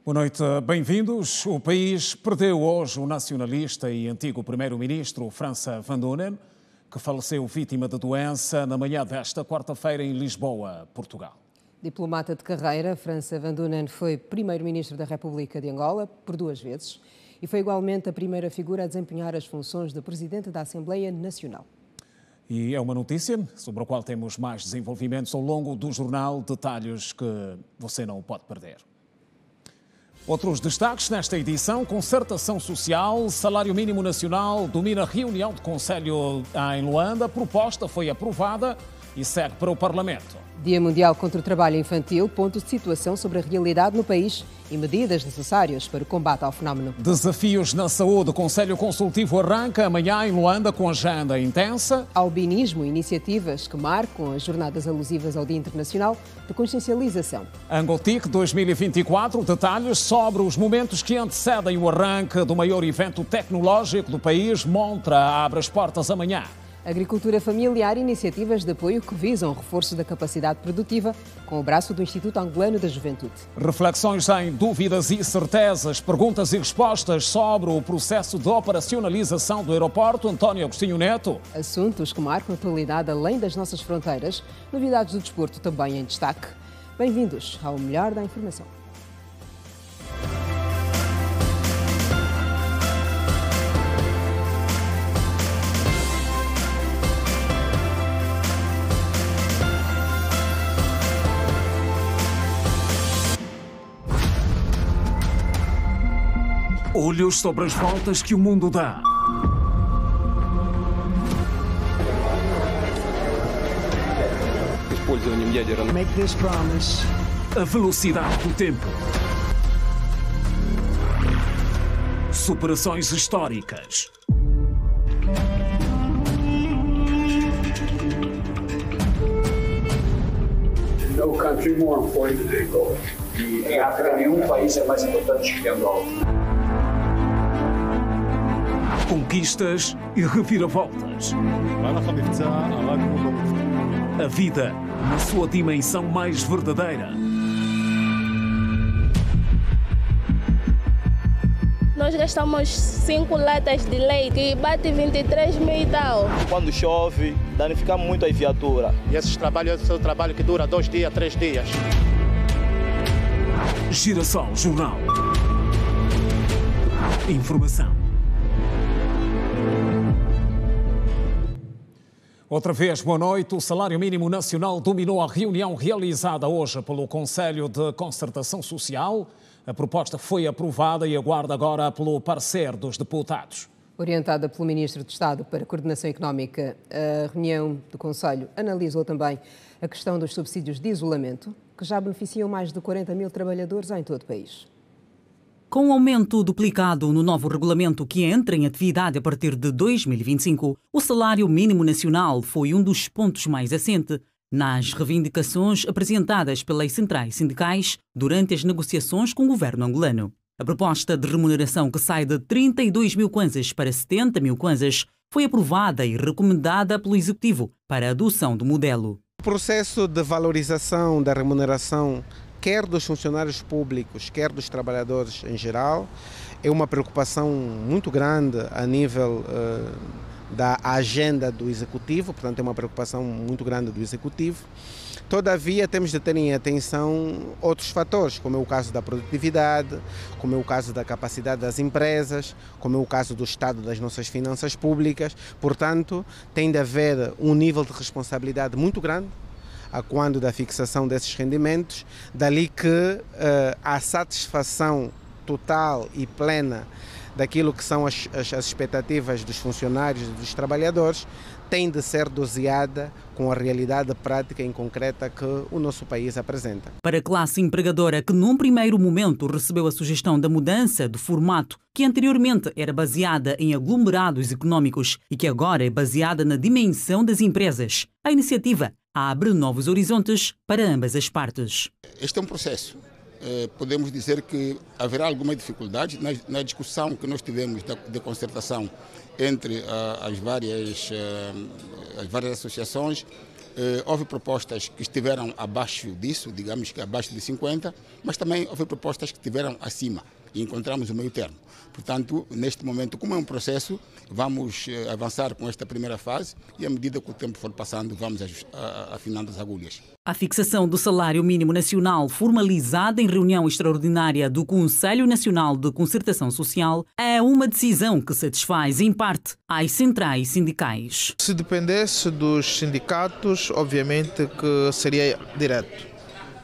Boa noite, bem-vindos. O país perdeu hoje o nacionalista e antigo primeiro-ministro França Van Dúnen, que faleceu vítima de doença na manhã desta quarta-feira em Lisboa, Portugal. Diplomata de carreira, França Van Dúnen foi primeiro-ministro da República de Angola por 2 vezes e foi igualmente a primeira figura a desempenhar as funções de presidente da Assembleia Nacional. E é uma notícia sobre a qual temos mais desenvolvimentos ao longo do jornal, detalhes que você não pode perder. Outros destaques nesta edição: concertação social, salário mínimo nacional, domina reunião de conselho em Luanda, proposta foi aprovada e segue para o Parlamento. Dia Mundial contra o Trabalho Infantil, ponto de situação sobre a realidade no país e medidas necessárias para o combate ao fenómeno. Desafios na saúde, o Conselho Consultivo arranca amanhã em Luanda com agenda intensa. Albinismo, iniciativas que marcam as jornadas alusivas ao Dia Internacional de Consciencialização. Angotic 2024, detalhes sobre os momentos que antecedem o arranque do maior evento tecnológico do país. Montra abre as portas amanhã. Agricultura familiar, iniciativas de apoio que visam o reforço da capacidade produtiva com o braço do Instituto Angolano da Juventude. Reflexões em dúvidas e certezas, perguntas e respostas sobre o processo de operacionalização do aeroporto António Agostinho Neto. Assuntos que marcam a atualidade além das nossas fronteiras, novidades do desporto também em destaque. Bem-vindos ao melhor da informação. Olhos sobre as voltas que o mundo dá. Make this promise. A velocidade do tempo. Superações históricas. No country more important than Angola. E em África nenhum país é mais importante que Angola. Conquistas e reviravoltas. A vida na sua dimensão mais verdadeira. Nós gastamos 5 latas de leite e bate 23 mil e tal. Quando chove, danifica muito a viatura. E esse é um trabalho que dura 2 dias, 3 dias. Girassol Jornal. Informação. Outra vez, boa noite. O salário mínimo nacional dominou a reunião realizada hoje pelo Conselho de Concertação Social. A proposta foi aprovada e aguarda agora pelo parecer dos deputados. Orientada pelo Ministro de Estado para a Coordenação Económica, a reunião do Conselho analisou também a questão dos subsídios de isolamento, que já beneficiam mais de 40 mil trabalhadores em todo o país. Com o aumento duplicado no novo regulamento que entra em atividade a partir de 2025, o salário mínimo nacional foi um dos pontos mais assentes nas reivindicações apresentadas pelas centrais sindicais durante as negociações com o governo angolano. A proposta de remuneração, que sai de 32 mil kwanzas para 70 mil kwanzas, foi aprovada e recomendada pelo Executivo para a adoção do modelo. O processo de valorização da remuneração, quer dos funcionários públicos, quer dos trabalhadores em geral, é uma preocupação muito grande a nível da agenda do Executivo, portanto é uma preocupação muito grande do Executivo. Todavia, temos de ter em atenção outros fatores, como é o caso da produtividade, como é o caso da capacidade das empresas, como é o caso do estado das nossas finanças públicas. Portanto, tem de haver um nível de responsabilidade muito grande a quando da fixação desses rendimentos, dali que a satisfação total e plena daquilo que são as expectativas dos funcionários e dos trabalhadores tem de ser doseada com a realidade prática e concreta que o nosso país apresenta. Para a classe empregadora, que num primeiro momento recebeu a sugestão da mudança do formato, que anteriormente era baseada em aglomerados económicos e que agora é baseada na dimensão das empresas, a iniciativa abre novos horizontes para ambas as partes. Este é um processo. Podemos dizer que haverá alguma dificuldade na discussão que nós tivemos de concertação entre as várias associações. Houve propostas que estiveram abaixo disso, digamos que abaixo de 50, mas também houve propostas que estiveram acima e encontramos o meio termo. Portanto, neste momento, como é um processo, vamos avançar com esta primeira fase e à medida que o tempo for passando, vamos afinando as agulhas. A fixação do salário mínimo nacional, formalizada em reunião extraordinária do Conselho Nacional de Concertação Social, é uma decisão que satisfaz, em parte, as centrais sindicais. Se dependesse dos sindicatos, obviamente que seria direto.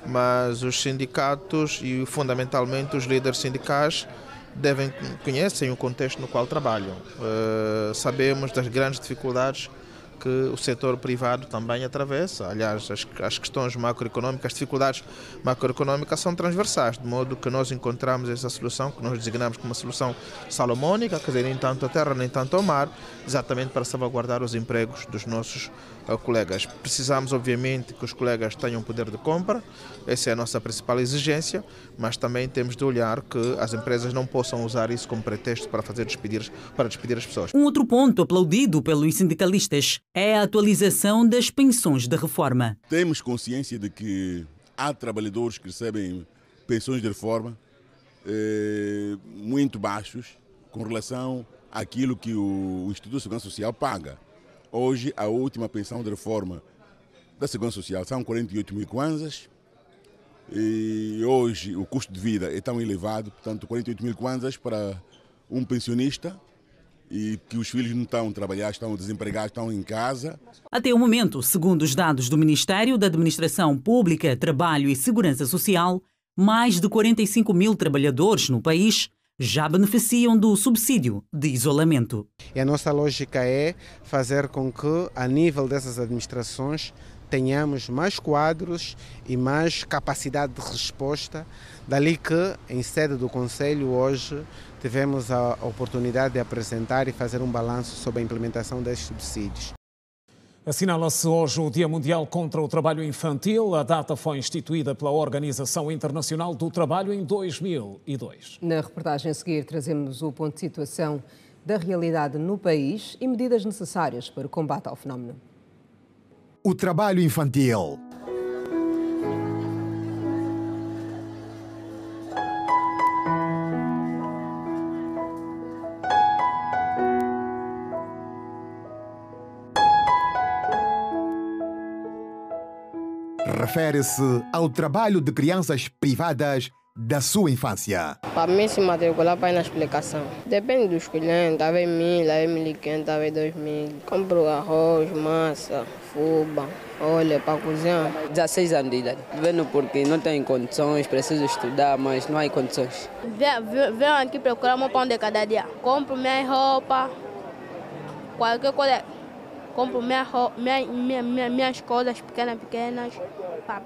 Mas os sindicatos e, fundamentalmente, os líderes sindicais conhecem o contexto no qual trabalham. Sabemos das grandes dificuldades que o setor privado também atravessa. Aliás, as questões macroeconómicas, as dificuldades macroeconómicas são transversais, de modo que nós encontramos essa solução, que nós designamos como uma solução salomônica, quer dizer, nem tanto a terra, nem tanto ao mar, exatamente para salvaguardar os empregos dos nossos colegas. Precisamos, obviamente, que os colegas tenham poder de compra, essa é a nossa principal exigência, mas também temos de olhar que as empresas não possam usar isso como pretexto para despedir as pessoas. Um outro ponto aplaudido pelos sindicalistas é a atualização das pensões de reforma. Temos consciência de que há trabalhadores que recebem pensões de reforma muito baixos com relação àquilo que o Instituto de Segurança Social paga. Hoje, a última pensão de reforma da Segurança Social são 48 mil kwanzas e hoje o custo de vida é tão elevado, portanto 48 mil kwanzas para um pensionista e que os filhos não estão a trabalhar, estão desempregados, estão em casa. Até o momento, segundo os dados do Ministério da Administração Pública, Trabalho e Segurança Social, mais de 45 mil trabalhadores no país já beneficiam do subsídio de isolamento. E a nossa lógica é fazer com que, a nível dessas administrações, tenhamos mais quadros e mais capacidade de resposta, dali que, em sede do Conselho, hoje tivemos a oportunidade de apresentar e fazer um balanço sobre a implementação desses subsídios. Assinala-se hoje o Dia Mundial contra o Trabalho Infantil. A data foi instituída pela Organização Internacional do Trabalho em 2002. Na reportagem a seguir trazemos o ponto de situação da realidade no país e medidas necessárias para o combate ao fenómeno. O trabalho infantil. Refere-se ao trabalho de crianças privadas da sua infância. Para mim se matricular para ir na explicação. Depende dos clientes, talvez 1.000, talvez 1.500, talvez 2.000. Compro arroz, massa, fuba, óleo para cozinhar. 16 anos de idade. Vendo porque não tenho condições, preciso estudar, mas não há condições. Venho aqui procurar meu pão de cada dia. Compro minha roupa, qualquer coisa. Compro minhas coisas pequenas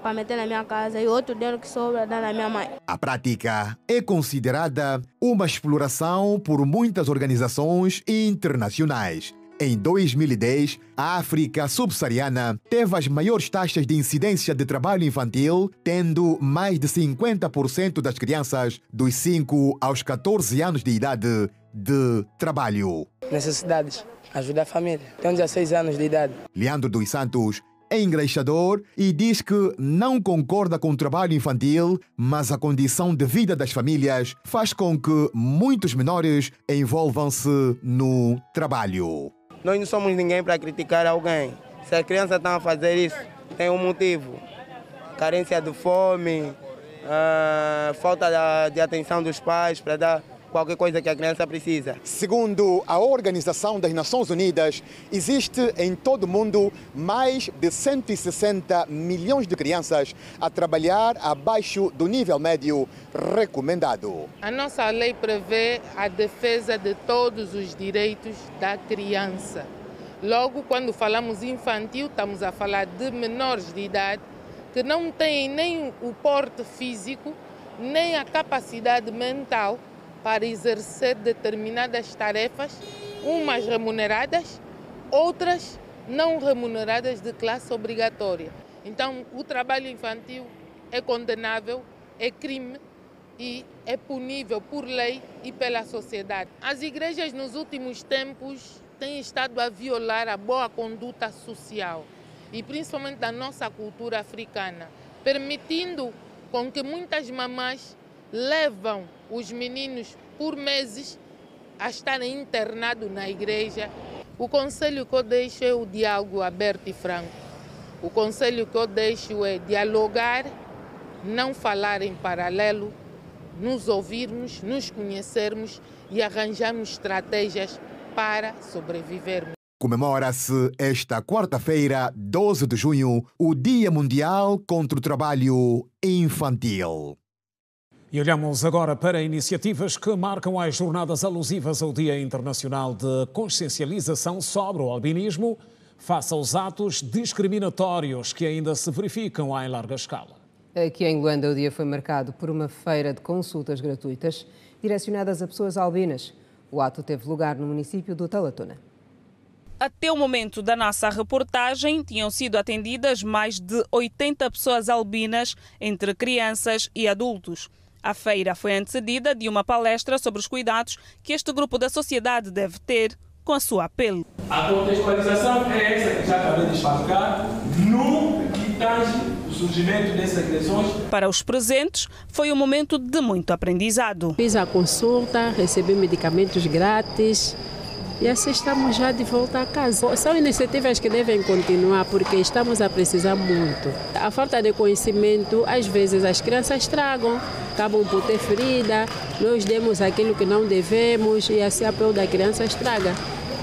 para meter na minha casa e outro dinheiro que sobra dá na minha mãe. A prática é considerada uma exploração por muitas organizações internacionais. Em 2010, a África subsaariana teve as maiores taxas de incidência de trabalho infantil, tendo mais de 50% das crianças dos 5 aos 14 anos de idade de trabalho. Necessidades. Ajudar a família. Tenho 16 anos de idade. Leandro dos Santos é engraxador e diz que não concorda com o trabalho infantil, mas a condição de vida das famílias faz com que muitos menores envolvam-se no trabalho. Nós não somos ninguém para criticar alguém. Se as crianças estão a fazer isso, tem um motivo. Carência de fome, falta de atenção dos pais para dar qualquer coisa que a criança precisa. Segundo a Organização das Nações Unidas, existe em todo o mundo mais de 160 milhões de crianças a trabalhar abaixo do nível médio recomendado. A nossa lei prevê a defesa de todos os direitos da criança. Logo, quando falamos infantil, estamos a falar de menores de idade que não têm nem o porte físico, nem a capacidade mental para exercer determinadas tarefas, umas remuneradas, outras não remuneradas de classe obrigatória. Então, o trabalho infantil é condenável, é crime e é punível por lei e pela sociedade. As igrejas, nos últimos tempos, têm estado a violar a boa conduta social e principalmente da nossa cultura africana, permitindo com que muitas mamães levam os meninos por meses a estarem internados na igreja. O conselho que eu deixo é o diálogo aberto e franco. O conselho que eu deixo é dialogar, não falar em paralelo, nos ouvirmos, nos conhecermos e arranjarmos estratégias para sobrevivermos. Comemora-se esta quarta-feira, 12 de junho, o Dia Mundial contra o Trabalho Infantil. E olhamos agora para iniciativas que marcam as jornadas alusivas ao Dia Internacional de Consciencialização sobre o Albinismo, face aos atos discriminatórios que ainda se verificam em larga escala. Aqui em Luanda, o dia foi marcado por uma feira de consultas gratuitas direcionadas a pessoas albinas. O ato teve lugar no município do Talatona. Até o momento da nossa reportagem, tinham sido atendidas mais de 80 pessoas albinas, entre crianças e adultos. A feira foi antecedida de uma palestra sobre os cuidados que este grupo da sociedade deve ter com a sua pele. A contextualização é essa que já acabei de explicar, no que tange o surgimento dessas agressões. Para os presentes, foi um momento de muito aprendizado. Fiz a consulta, recebi medicamentos grátis. E assim estamos já de volta a casa. São iniciativas que devem continuar porque estamos a precisar muito. A falta de conhecimento, às vezes as crianças estragam, acabam por ter ferida, nós demos aquilo que não devemos e assim a pele da criança estraga.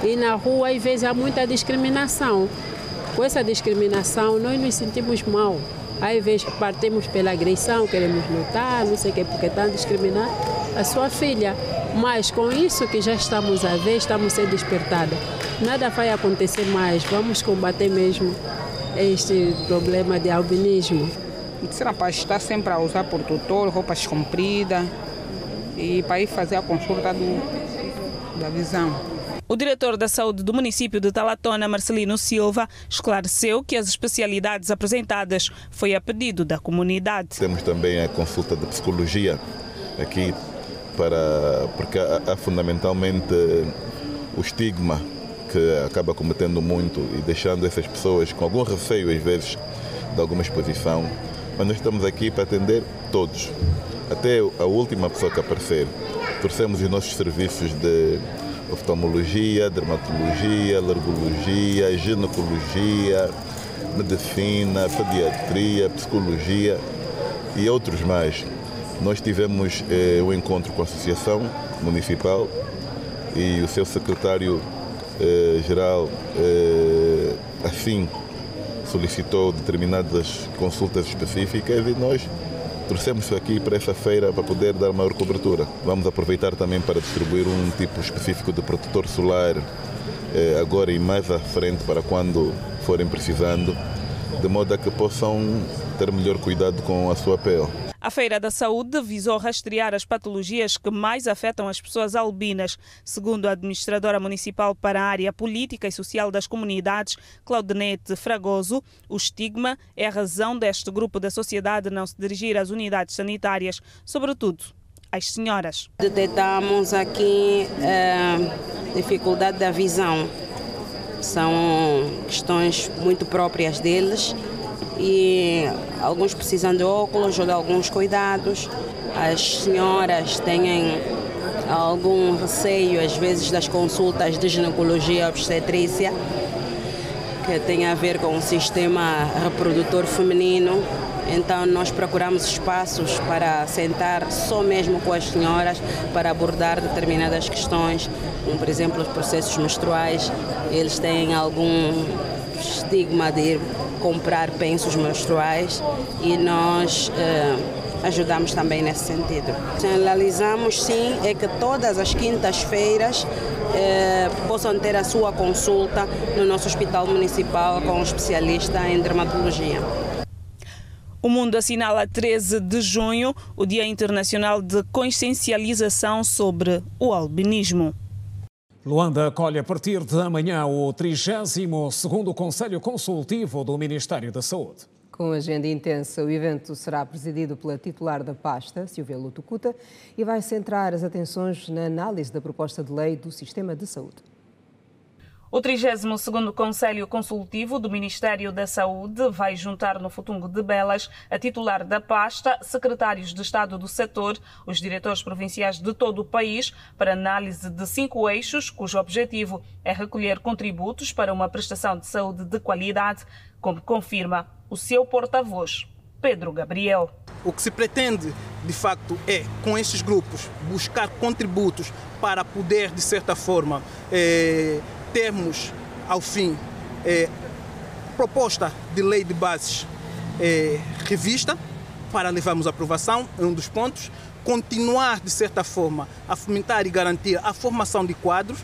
E na rua, às vezes, há muita discriminação. Com essa discriminação, nós nos sentimos mal. Às vezes partimos pela agressão, queremos lutar, não sei o que, porque estão a discriminar a sua filha. Mas com isso que já estamos a ver, estamos a ser despertados. Nada vai acontecer mais, vamos combater mesmo este problema de albinismo. Esse rapaz está sempre a usar protetor, roupas compridas e para ir fazer a consulta da visão. O diretor da saúde do município de Talatona, Marcelino Silva, esclareceu que as especialidades apresentadas foi a pedido da comunidade. Temos também a consulta de psicologia aqui, porque há fundamentalmente o estigma que acaba cometendo muito e deixando essas pessoas com algum receio, às vezes, de alguma exposição. Mas nós estamos aqui para atender todos, até a última pessoa que aparecer. Trouxemos os nossos serviços de oftalmologia, dermatologia, alergologia, ginecologia, medicina, pediatria, psicologia e outros mais. Nós tivemos um encontro com a Associação Municipal e o seu secretário-geral assim solicitou determinadas consultas específicas e nós trouxemos aqui para essa feira para poder dar maior cobertura. Vamos aproveitar também para distribuir um tipo específico de protetor solar agora e mais à frente para quando forem precisando, de modo a que possam ter melhor cuidado com a sua pele. A Feira da Saúde visou rastrear as patologias que mais afetam as pessoas albinas. Segundo a administradora municipal para a área política e social das comunidades, Claudinete Fragoso, o estigma é a razão deste grupo da sociedade não se dirigir às unidades sanitárias, sobretudo às senhoras. Detectamos aqui dificuldade da visão. São questões muito próprias deles. E alguns precisam de óculos ou de alguns cuidados. As senhoras têm algum receio, às vezes, das consultas de ginecologia obstetrícia, que tem a ver com o sistema reprodutor feminino. Então, nós procuramos espaços para sentar só mesmo com as senhoras para abordar determinadas questões, como, por exemplo, os processos menstruais. Eles têm algum estigma de comprar pensos menstruais e nós ajudamos também nesse sentido. Generalizamos, sim, é que todas as quintas-feiras possam ter a sua consulta no nosso hospital municipal com um especialista em dermatologia. O mundo assinala 13 de junho o Dia Internacional de Consciencialização sobre o Albinismo. Luanda acolhe a partir de amanhã o 32º Conselho Consultivo do Ministério da Saúde. Com agenda intensa, o evento será presidido pela titular da pasta, Silvia Lutucuta, e vai centrar as atenções na análise da proposta de lei do Sistema de Saúde. O 32º Conselho Consultivo do Ministério da Saúde vai juntar no Futungo de Belas a titular da pasta, secretários de Estado do setor, os diretores provinciais de todo o país, para análise de 5 eixos, cujo objetivo é recolher contributos para uma prestação de saúde de qualidade, como confirma o seu porta-voz, Pedro Gabriel. O que se pretende, de facto, é, com esses grupos, buscar contributos para poder, de certa forma, termos, ao fim, proposta de lei de bases revista para levarmos à aprovação, é um dos pontos. Continuar, de certa forma, a fomentar e garantir a formação de quadros,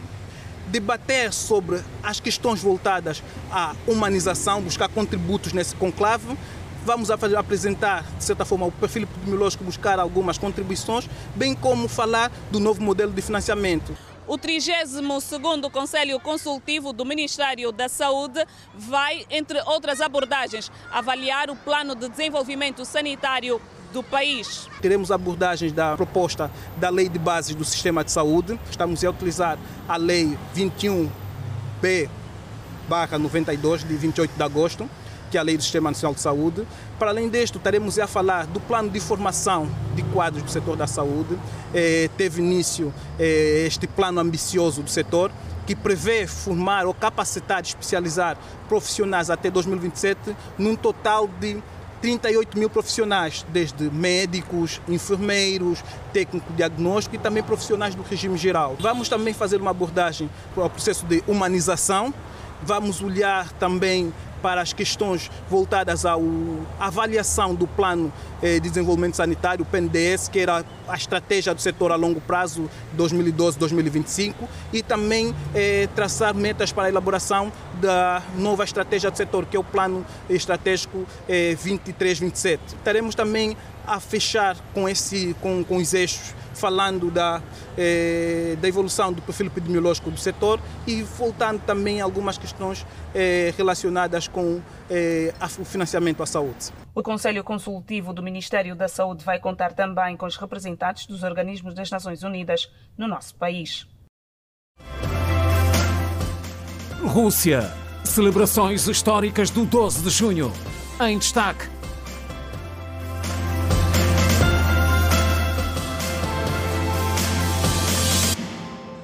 debater sobre as questões voltadas à humanização, buscar contributos nesse conclave. Vamos apresentar, de certa forma, o perfil epidemiológico, buscar algumas contribuições, bem como falar do novo modelo de financiamento. O 32º Conselho Consultivo do Ministério da Saúde vai, entre outras abordagens, avaliar o plano de desenvolvimento sanitário do país. Teremos abordagens da proposta da Lei de Bases do Sistema de Saúde. Estamos a utilizar a Lei 21B/92, de 28 de agosto, que é a Lei do Sistema Nacional de Saúde. Para além disto, estaremos a falar do plano de formação de quadros do setor da saúde. Teve início este plano ambicioso do setor, que prevê formar ou capacitar, especializar profissionais até 2027, num total de 38 mil profissionais, desde médicos, enfermeiros, técnico diagnóstico e também profissionais do regime geral. Vamos também fazer uma abordagem para o processo de humanização. Vamos olhar também para as questões voltadas à avaliação do Plano de Desenvolvimento Sanitário, o PNDS, que era a estratégia do setor a longo prazo, 2012-2025, e também traçar metas para a elaboração da nova estratégia do setor, que é o Plano Estratégico 23-27. Estaremos também a fechar com os eixos, falando da evolução do perfil epidemiológico do setor e voltando também a algumas questões relacionadas com o financiamento à saúde. O Conselho Consultivo do Ministério da Saúde vai contar também com os representantes dos organismos das Nações Unidas no nosso país. Rússia. Celebrações históricas do 12 de junho. Em destaque.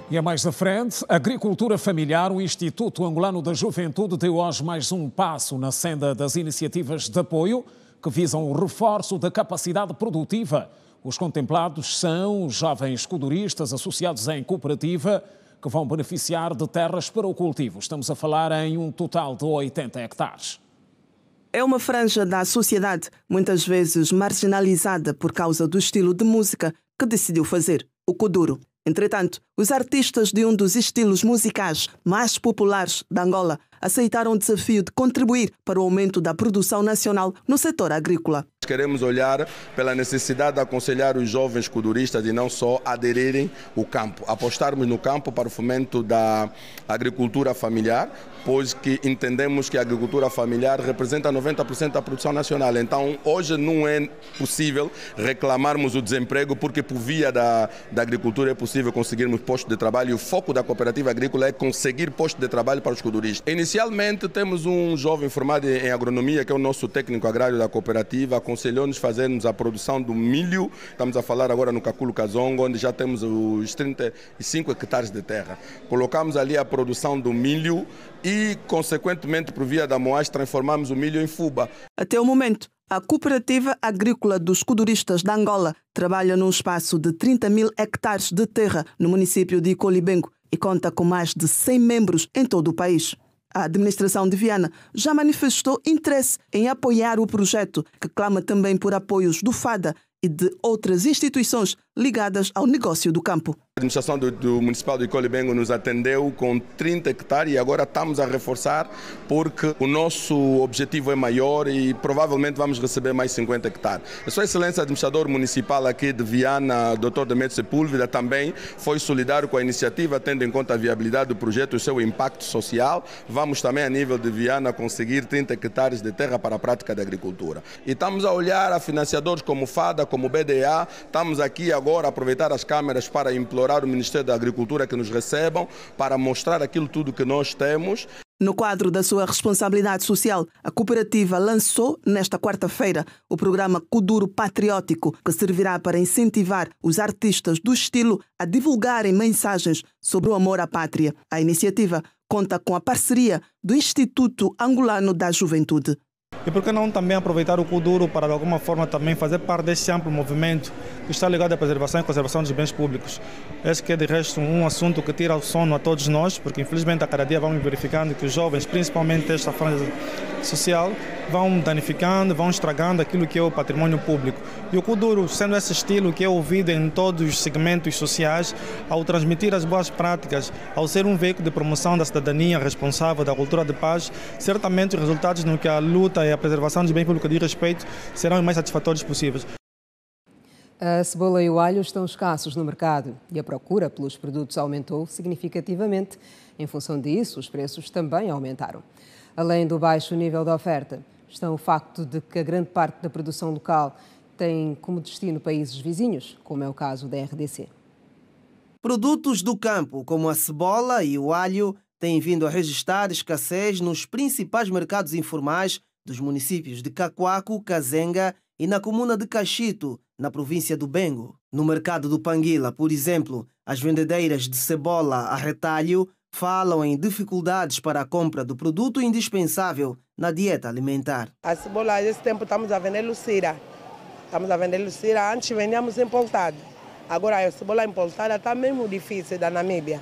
E a mais à frente, agricultura familiar, o Instituto Angolano da Juventude deu hoje mais um passo na senda das iniciativas de apoio que visam o reforço da capacidade produtiva. Os contemplados são os jovens codoristas associados em cooperativa que vão beneficiar de terras para o cultivo. Estamos a falar em um total de 80 hectares. É uma franja da sociedade, muitas vezes marginalizada por causa do estilo de música que decidiu fazer, o kuduro. Entretanto, os artistas de um dos estilos musicais mais populares da Angola aceitaram o desafio de contribuir para o aumento da produção nacional no setor agrícola. Queremos olhar pela necessidade de aconselhar os jovens kuduristas e não só aderirem ao campo, apostarmos no campo para o fomento da agricultura familiar, pois que entendemos que a agricultura familiar representa 90% da produção nacional. Então, hoje não é possível reclamarmos o desemprego, porque por via da agricultura é possível conseguirmos postos de trabalho e o foco da cooperativa agrícola é conseguir postos de trabalho para os kuduristas. Inicialmente, temos um jovem formado em agronomia, que é o nosso técnico agrário da cooperativa, aconselhou-nos fazermos a produção do milho. Estamos a falar agora no Caculo Kazongo, onde já temos os 35 hectares de terra. Colocamos ali a produção do milho e, consequentemente, por via da moagem, transformamos o milho em fuba. Até o momento, a Cooperativa Agrícola dos Kuduristas da Angola trabalha num espaço de 30 mil hectares de terra no município de Colibengo e conta com mais de 100 membros em todo o país. A administração de Viana já manifestou interesse em apoiar o projeto, que clama também por apoios do FADA e de outras instituições ligadas ao negócio do campo. A administração do Municipal de Colibengo nos atendeu com 30 hectares e agora estamos a reforçar, porque o nosso objetivo é maior e provavelmente vamos receber mais 50 hectares. A Sua Excelência Administrador Municipal aqui de Viana, Dr. Demetrio Sepúlveda, também foi solidário com a iniciativa, tendo em conta a viabilidade do projeto e o seu impacto social. Vamos também, a nível de Viana, conseguir 30 hectares de terra para a prática da agricultura. E estamos a olhar a financiadores como FADA, como BDA. Estamos aqui agora a aproveitar as câmaras para implorar implorar o Ministério da Agricultura que nos recebam para mostrar aquilo tudo que nós temos. No quadro da sua responsabilidade social, a cooperativa lançou, nesta quarta-feira, o programa Kuduro Patriótico, que servirá para incentivar os artistas do estilo a divulgarem mensagens sobre o amor à pátria. A iniciativa conta com a parceria do Instituto Angolano da Juventude. E por que não também aproveitar o Kuduro para, de alguma forma, também fazer parte desse amplo movimento que está ligado à preservação e conservação dos bens públicos. Esse que é, de resto, um assunto que tira o sono a todos nós, porque, infelizmente, a cada dia vamos verificando que os jovens, principalmente esta franja social, vão danificando, vão estragando aquilo que é o patrimônio público. E o Kuduro, sendo esse estilo que é ouvido em todos os segmentos sociais, ao transmitir as boas práticas, ao ser um veículo de promoção da cidadania responsável, da cultura de paz, certamente os resultados no que a luta e a preservação dos bens públicos de respeito serão os mais satisfatórios possíveis. A cebola e o alho estão escassos no mercado e a procura pelos produtos aumentou significativamente. Em função disso, os preços também aumentaram. Além do baixo nível de oferta, está o facto de que a grande parte da produção local tem como destino países vizinhos, como é o caso da RDC. Produtos do campo, como a cebola e o alho, têm vindo a registrar escassez nos principais mercados informais dos municípios de Cacoaco, Kazenga e na comuna de Cachito, na província do Bengo. No mercado do Panguila, por exemplo, as vendedeiras de cebola a retalho falam em dificuldades para a compra do produto indispensável na dieta alimentar. A cebola, nesse tempo, estamos a vender lucira. Antes vendíamos importado. Agora a cebola importada está mesmo difícil da Namíbia.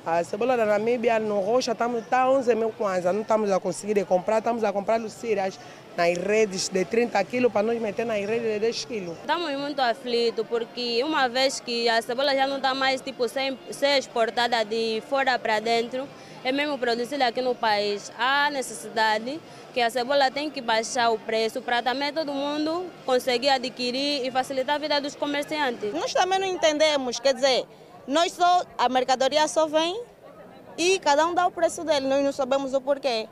A cebola da Namíbia, no roxa, está 11 mil kwanza. Não estamos a conseguir comprar, estamos a comprar luciras nas redes de 30 quilos para nós meter nas redes de 10 quilos. Estamos muito aflitos porque uma vez que a cebola já não está mais ser exportada de fora para dentro, é mesmo produzida aqui no país. Há necessidade que a cebola tem que baixar o preço para também todo mundo conseguir adquirir e facilitar a vida dos comerciantes. Nós também não entendemos, quer dizer, a mercadoria só vem e cada um dá o preço dele, nós não sabemos o porquê.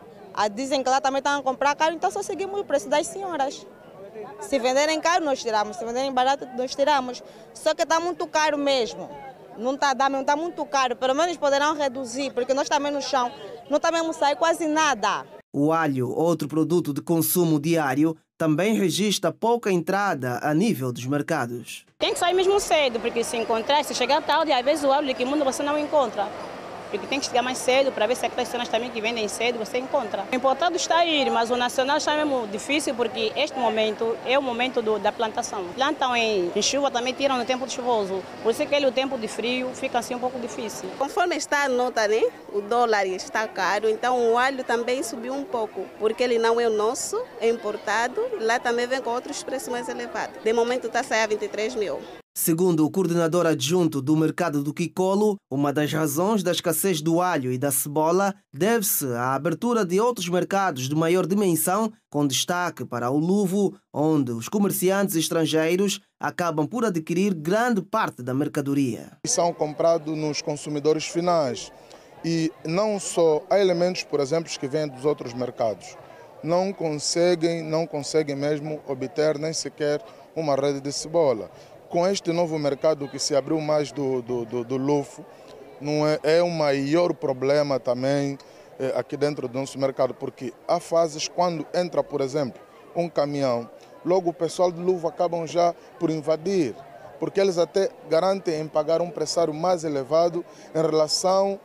Dizem que lá também estão a comprar caro, então só seguimos o preço das senhoras. Se venderem caro, nós tiramos, se venderem barato, nós tiramos. Só que está muito caro mesmo. Não está muito caro, pelo menos poderão reduzir, porque nós também no chão não está mesmo sair quase nada. O alho, outro produto de consumo diário, também registra pouca entrada a nível dos mercados. Tem que sair mesmo cedo, porque se chegar tarde, às vezes o alho que mundo você não encontra. Porque tem que chegar mais cedo para ver se aquelas cenas também que vendem cedo você encontra. O importado está a ir, mas o nacional está mesmo difícil porque este momento é o momento da plantação. Plantam em chuva, também tiram no tempo chuvoso. Por isso que o tempo de frio fica assim um pouco difícil. Conforme está a nota, né? O dólar está caro, então o alho também subiu um pouco, porque ele não é o nosso, é importado. Lá também vem com outros preços mais elevados. De momento está a sair a 23 mil. Segundo o coordenador adjunto do mercado do Quicolo, uma das razões da escassez do alho e da cebola deve-se à abertura de outros mercados de maior dimensão, com destaque para o Luvo, onde os comerciantes estrangeiros acabam por adquirir grande parte da mercadoria. São comprados nos consumidores finais e não só há elementos, por exemplo, que vêm dos outros mercados. Não conseguem mesmo obter nem sequer uma rede de cebola. Com este novo mercado que se abriu mais do Lufo, não é o maior problema também aqui dentro do nosso mercado, porque há fases quando entra, por exemplo, um caminhão, logo o pessoal do Lufo acabam já por invadir, porque eles até garantem em pagar um pressário mais elevado em relação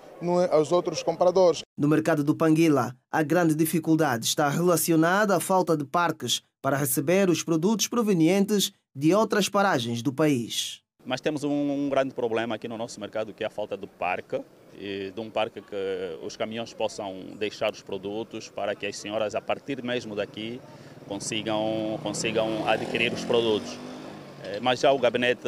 aos outros compradores. No mercado do Panguila, a grande dificuldade está relacionada à falta de parques para receber os produtos provenientes de outras paragens do país. Mas temos um grande problema aqui no nosso mercado, que é a falta de parque, e de um parque que os caminhões possam deixar os produtos para que as senhoras, a partir mesmo daqui, consigam adquirir os produtos. Mas já o Gabinete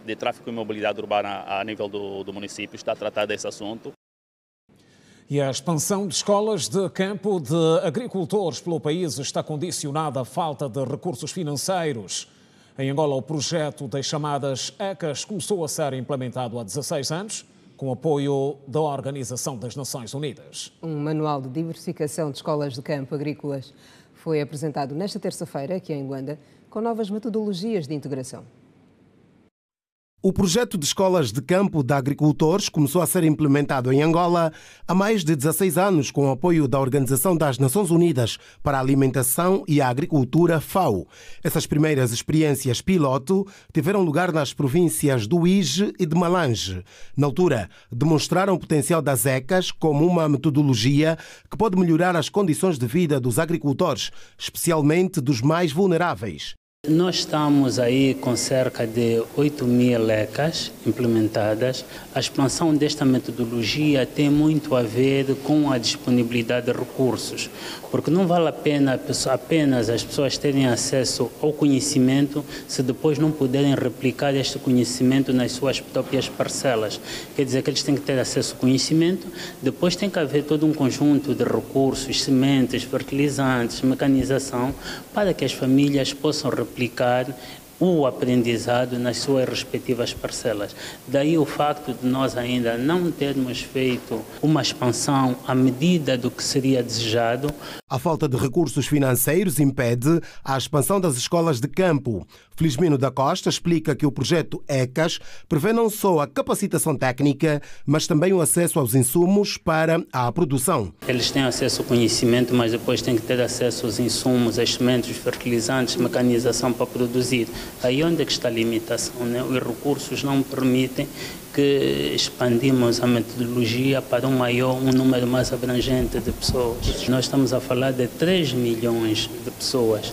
de Tráfico e Mobilidade Urbana a nível do município está a tratar desse assunto. E a expansão de escolas de campo de agricultores pelo país está condicionada à falta de recursos financeiros. Em Angola, o projeto das chamadas ECAs começou a ser implementado há 16 anos, com apoio da Organização das Nações Unidas. Um manual de diversificação de escolas de campo agrícolas foi apresentado nesta terça-feira, aqui em Luanda, com novas metodologias de integração. O projeto de escolas de campo de agricultores começou a ser implementado em Angola há mais de 16 anos com o apoio da Organização das Nações Unidas para a Alimentação e a Agricultura, FAO. Essas primeiras experiências piloto tiveram lugar nas províncias do Uíge e de Malange. Na altura, demonstraram o potencial das ECAs como uma metodologia que pode melhorar as condições de vida dos agricultores, especialmente dos mais vulneráveis. Nós estamos aí com cerca de 8.000 ECAs implementadas. A expansão desta metodologia tem muito a ver com a disponibilidade de recursos, porque não vale a pena apenas as pessoas terem acesso ao conhecimento se depois não puderem replicar este conhecimento nas suas próprias parcelas. Quer dizer que eles têm que ter acesso ao conhecimento, depois tem que haver todo um conjunto de recursos, sementes, fertilizantes, mecanização, para que as famílias possam replicar o aprendizado nas suas respectivas parcelas. Daí o facto de nós ainda não termos feito uma expansão à medida do que seria desejado. A falta de recursos financeiros impede a expansão das escolas de campo. Felizmino da Costa explica que o projeto ECAS prevê não só a capacitação técnica, mas também o acesso aos insumos para a produção. Eles têm acesso ao conhecimento, mas depois têm que ter acesso aos insumos, às sementes, os fertilizantes, mecanização para produzir. Aí onde é que está a limitação, né? Os recursos não permitem que expandimos a metodologia para um número mais abrangente de pessoas. Nós estamos a falar de 3 milhões de pessoas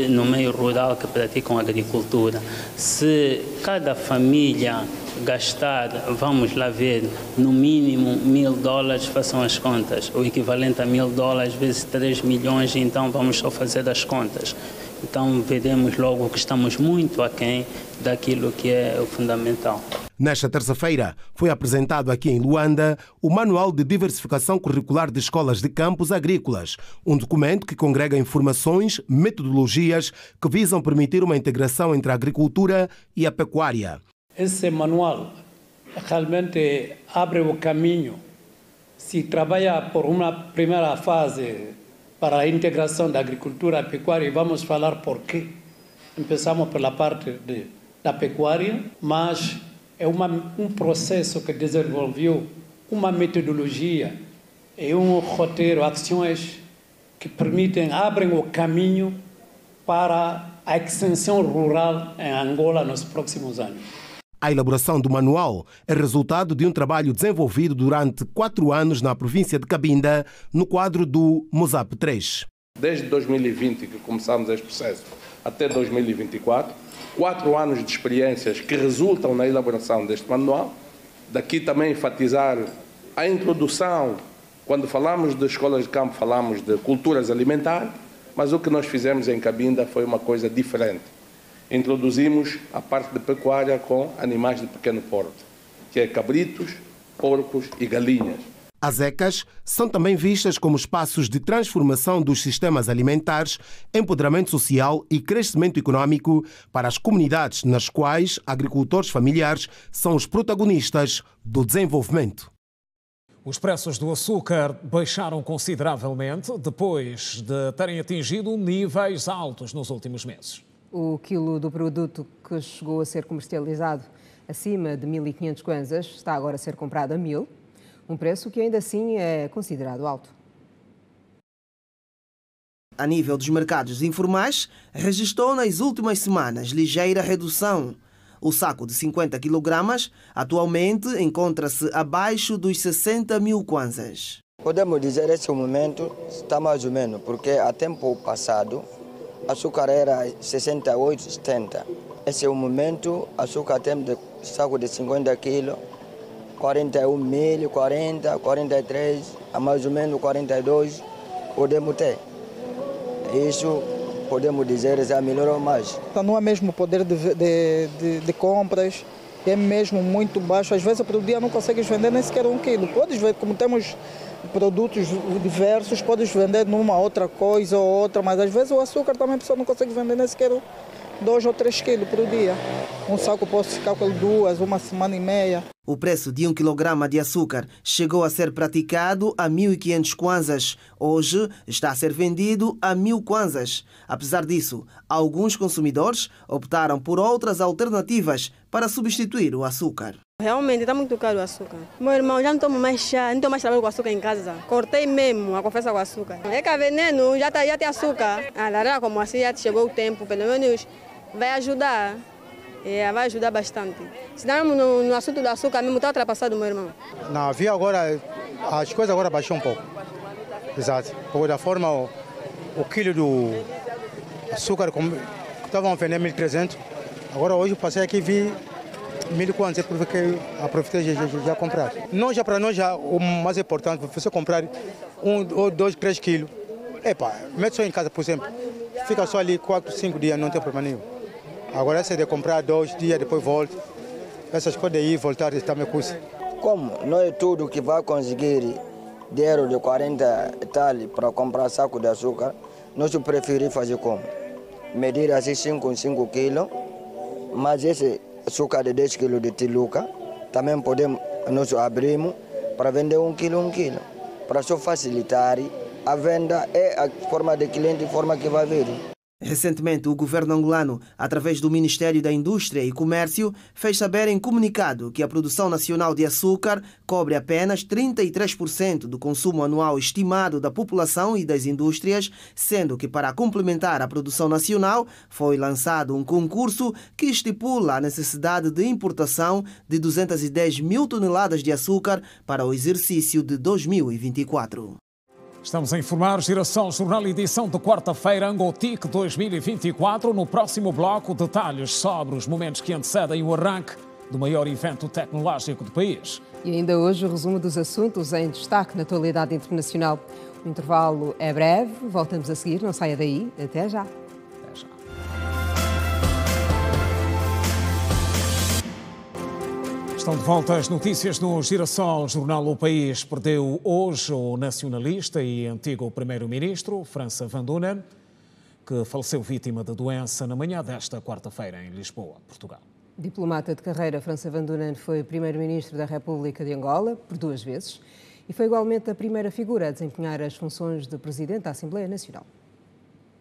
no meio rural que praticam agricultura. Se cada família gastar, vamos lá ver, no mínimo $1.000, façam as contas, o equivalente a $1.000 vezes 3 milhões, então vamos só fazer as contas. Então veremos logo que estamos muito aquém daquilo que é o fundamental. Nesta terça-feira, foi apresentado aqui em Luanda o Manual de Diversificação Curricular de Escolas de Campos Agrícolas, um documento que congrega informações, metodologias que visam permitir uma integração entre a agricultura e a pecuária. Esse manual realmente abre o caminho. Se trabalha por uma primeira fase para a integração da agricultura e pecuária, e vamos falar por quê. Começamos pela parte da pecuária, mas é um processo que desenvolveu uma metodologia e um roteiro, ações que abrem o caminho para a extensão rural em Angola nos próximos anos. A elaboração do manual é resultado de um trabalho desenvolvido durante 4 anos na província de Cabinda, no quadro do MOSAP 3. Desde 2020 que começamos este processo até 2024, 4 anos de experiências que resultam na elaboração deste manual. Daqui também enfatizar a introdução. Quando falamos de escolas de campo, falamos de culturas alimentares, mas o que nós fizemos em Cabinda foi uma coisa diferente. Introduzimos a parte de pecuária com animais de pequeno porte, que é cabritos, porcos e galinhas. As ECAs são também vistas como espaços de transformação dos sistemas alimentares, empoderamento social e crescimento econômico para as comunidades nas quais agricultores familiares são os protagonistas do desenvolvimento. Os preços do açúcar baixaram consideravelmente depois de terem atingido níveis altos nos últimos meses. O quilo do produto que chegou a ser comercializado acima de 1.500 kwanzas está agora a ser comprado a 1.000, um preço que ainda assim é considerado alto. A nível dos mercados informais, registrou nas últimas semanas ligeira redução. O saco de 50 kg atualmente encontra-se abaixo dos 60.000 kwanzas. Podemos dizer que esse momento está mais ou menos, porque há tempo passado açúcar era 68, 70. Esse é o momento, açúcar tem de saco de 50 kg, 41 mil, 40, 43, a mais ou menos 42, podemos ter. Isso podemos dizer que já melhorou mais. Não há mesmo poder de compras, é mesmo muito baixo. Às vezes por dia não consegues vender nem sequer 1 quilo. Podes ver, como temos produtos diversos, podes vender numa outra coisa ou outra, mas às vezes o açúcar também a pessoa não consegue vender nem sequer 2 ou 3 quilos por dia. Um saco posso ficar com 2, uma semana e meia. O preço de 1 kg de açúcar chegou a ser praticado a 1.500 kwanzas. Hoje está a ser vendido a 1.000 kwanzas. Apesar disso, alguns consumidores optaram por outras alternativas para substituir o açúcar. Realmente está muito caro o açúcar. Meu irmão, já não tomo mais chá, não tomo mais trabalho com açúcar em casa. Cortei mesmo a confessa com açúcar. É que a veneno já tem açúcar. Laranja, como assim já chegou o tempo, pelo menos vai ajudar. Vai ajudar bastante. Se não, no assunto do açúcar mesmo está ultrapassado, meu irmão. Na via agora, as coisas agora baixou um pouco. Exato. Porque da forma, o quilo do açúcar estavam a vender 1.300. Agora hoje passei aqui e vi 1.400, porque aproveitei já comprar. Nós, para nós, o mais importante, você comprar 1 ou 2, 3 quilos. Mete só em casa, por exemplo. Fica só ali 4, 5 dias, não tem problema nenhum. Agora essa de comprar 2 dias, depois volta. Essas coisas de ir e voltar também custa. Como não é tudo que vai conseguir dinheiro de 40 e tal para comprar saco de açúcar, nós preferimos fazer como? Medir assim 5 quilos, mas esse açúcar de 10 quilos de tiluca, também podemos, nós abrimos para vender 1 quilo, para só facilitar a venda e a forma de cliente, forma que vai vir. Recentemente, o governo angolano, através do Ministério da Indústria e Comércio, fez saber em comunicado que a produção nacional de açúcar cobre apenas 33% do consumo anual estimado da população e das indústrias, sendo que para complementar a produção nacional foi lançado um concurso que estipula a necessidade de importação de 210 mil toneladas de açúcar para o exercício de 2024. Estamos a informar Geração Jornal, edição de quarta-feira, Angotic 2024. No próximo bloco, detalhes sobre os momentos que antecedem o arranque do maior evento tecnológico do país. E ainda hoje o resumo dos assuntos em destaque na atualidade internacional. O intervalo é breve, voltamos a seguir, não saia daí. Até já. Estão de volta as notícias no Girassol Jornal. O país perdeu hoje o nacionalista e antigo primeiro-ministro, França Van Dunen, que faleceu vítima da doença na manhã desta quarta-feira em Lisboa, Portugal. Diplomata de carreira, França Van Dunen foi primeiro-ministro da República de Angola por 2 vezes e foi igualmente a primeira figura a desempenhar as funções de presidente da Assembleia Nacional.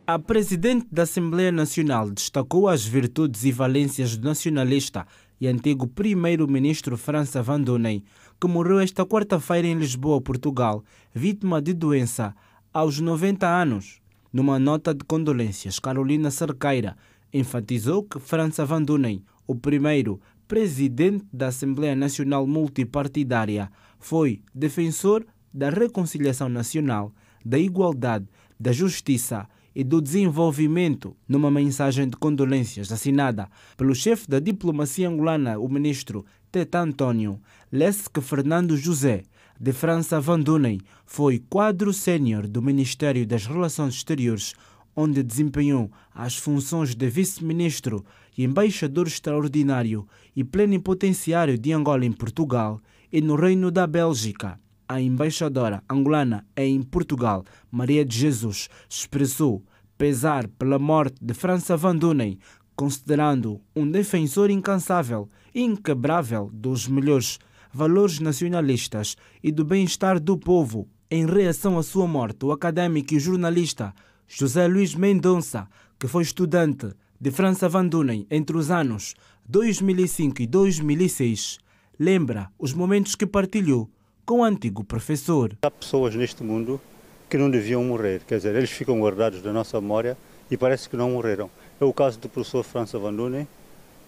A presidente da Assembleia Nacional destacou as virtudes e valências do nacionalista e antigo primeiro-ministro França Van Dunen, que morreu esta quarta-feira em Lisboa, Portugal, vítima de doença aos 90 anos. Numa nota de condolências, Carolina Cerqueira enfatizou que França Van Dunen, o primeiro presidente da Assembleia Nacional Multipartidária, foi defensor da reconciliação nacional, da igualdade, da justiça e do desenvolvimento. Numa mensagem de condolências assinada pelo chefe da diplomacia angolana, o ministro Teta António, lê-se que Fernando José de França Van Dunen foi quadro sénior do Ministério das Relações Exteriores, onde desempenhou as funções de vice-ministro e embaixador extraordinário e plenipotenciário de Angola em Portugal e no Reino da Bélgica. A embaixadora angolana em Portugal, Maria de Jesus, expressou pesar pela morte de França Van Dunen, considerando um defensor incansável e inquebrável dos melhores valores nacionalistas e do bem-estar do povo. Em reação à sua morte, o académico e jornalista José Luís Mendonça, que foi estudante de França Van Dunen entre os anos 2005 e 2006, lembra os momentos que partilhou com o antigo professor. Há pessoas neste mundo que não deviam morrer, quer dizer, eles ficam guardados da nossa memória e parece que não morreram. É o caso do professor França Van Dunen,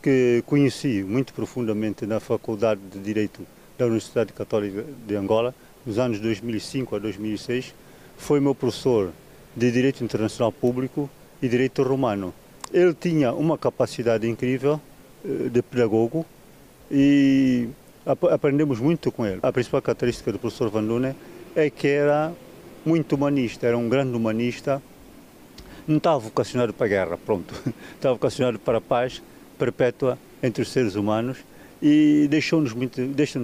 que conheci muito profundamente na Faculdade de Direito da Universidade Católica de Angola, nos anos 2005 a 2006. Foi meu professor de Direito Internacional Público e Direito Romano. Ele tinha uma capacidade incrível de pedagogo e aprendemos muito com ele. A principal característica do professor Van Dunen é que era muito humanista, era um grande humanista. Não estava vocacionado para a guerra, pronto. Estava vocacionado para a paz perpétua entre os seres humanos e deixa-nos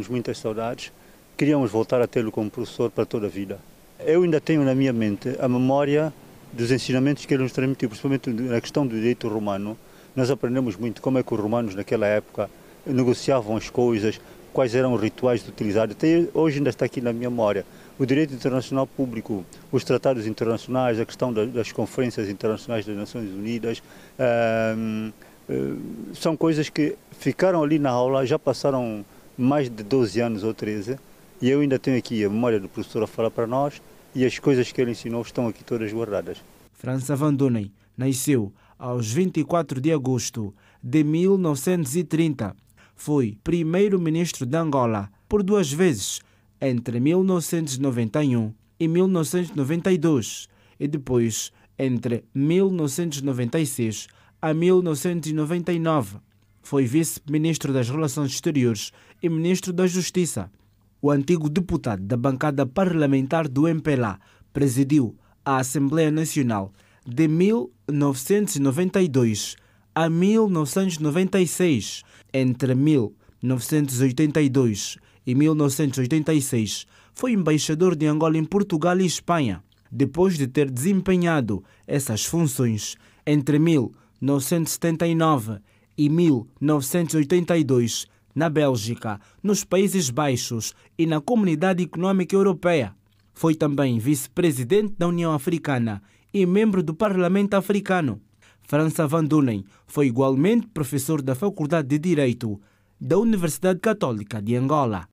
muitas saudades. Queríamos voltar a tê-lo como professor para toda a vida. Eu ainda tenho na minha mente a memória dos ensinamentos que ele nos transmitiu, principalmente na questão do direito romano, nós aprendemos muito como é que os romanos naquela época negociavam as coisas, quais eram os rituais utilizados. Até hoje ainda está aqui na minha memória. O direito internacional público, os tratados internacionais, a questão das conferências internacionais das Nações Unidas, são coisas que ficaram ali na aula, já passaram mais de 12 anos ou 13, e eu ainda tenho aqui a memória do professor a falar para nós, e as coisas que ele ensinou estão aqui todas guardadas. França Van Donen nasceu aos 24 de agosto de 1930. Foi primeiro-ministro de Angola por 2 vezes, entre 1991 e 1992, e depois entre 1996 a 1999. Foi vice-ministro das Relações Exteriores e ministro da Justiça. O antigo deputado da bancada parlamentar do MPLA presidiu a Assembleia Nacional de 1992 a 1996. Entre 1982 e 1986, foi embaixador de Angola em Portugal e Espanha. Depois de ter desempenhado essas funções entre 1979 e 1982, na Bélgica, nos Países Baixos e na Comunidade Econômica Europeia. Foi também vice-presidente da União Africana e membro do Parlamento Africano. França Van Donen foi igualmente professor da Faculdade de Direito da Universidade Católica de Angola.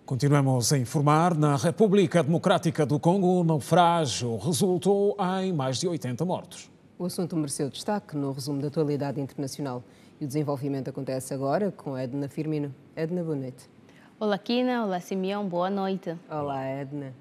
Continuamos a informar. Na República Democrática do Congo, o naufrágio resultou em mais de 80 mortos. O assunto mereceu destaque no resumo da atualidade internacional. E o desenvolvimento acontece agora com Edna Firmino. Edna, boa noite. Olá, Kina. Olá, Simeão. Boa noite. Olá, Edna.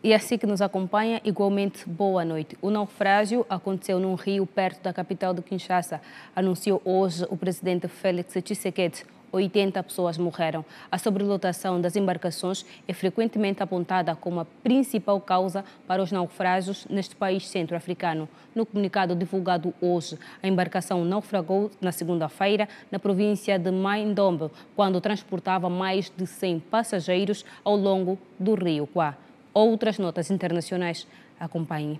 E assim que nos acompanha, igualmente, boa noite. O naufrágio aconteceu num rio perto da capital de Kinshasa. Anunciou hoje o presidente Félix Tshisekedi. 80 pessoas morreram. A sobrelotação das embarcações é frequentemente apontada como a principal causa para os naufrágios neste país centro-africano. No comunicado divulgado hoje, a embarcação naufragou na segunda-feira na província de Mai-Ndombe, quando transportava mais de 100 passageiros ao longo do rio Kwa. Outras notas internacionais, acompanhe.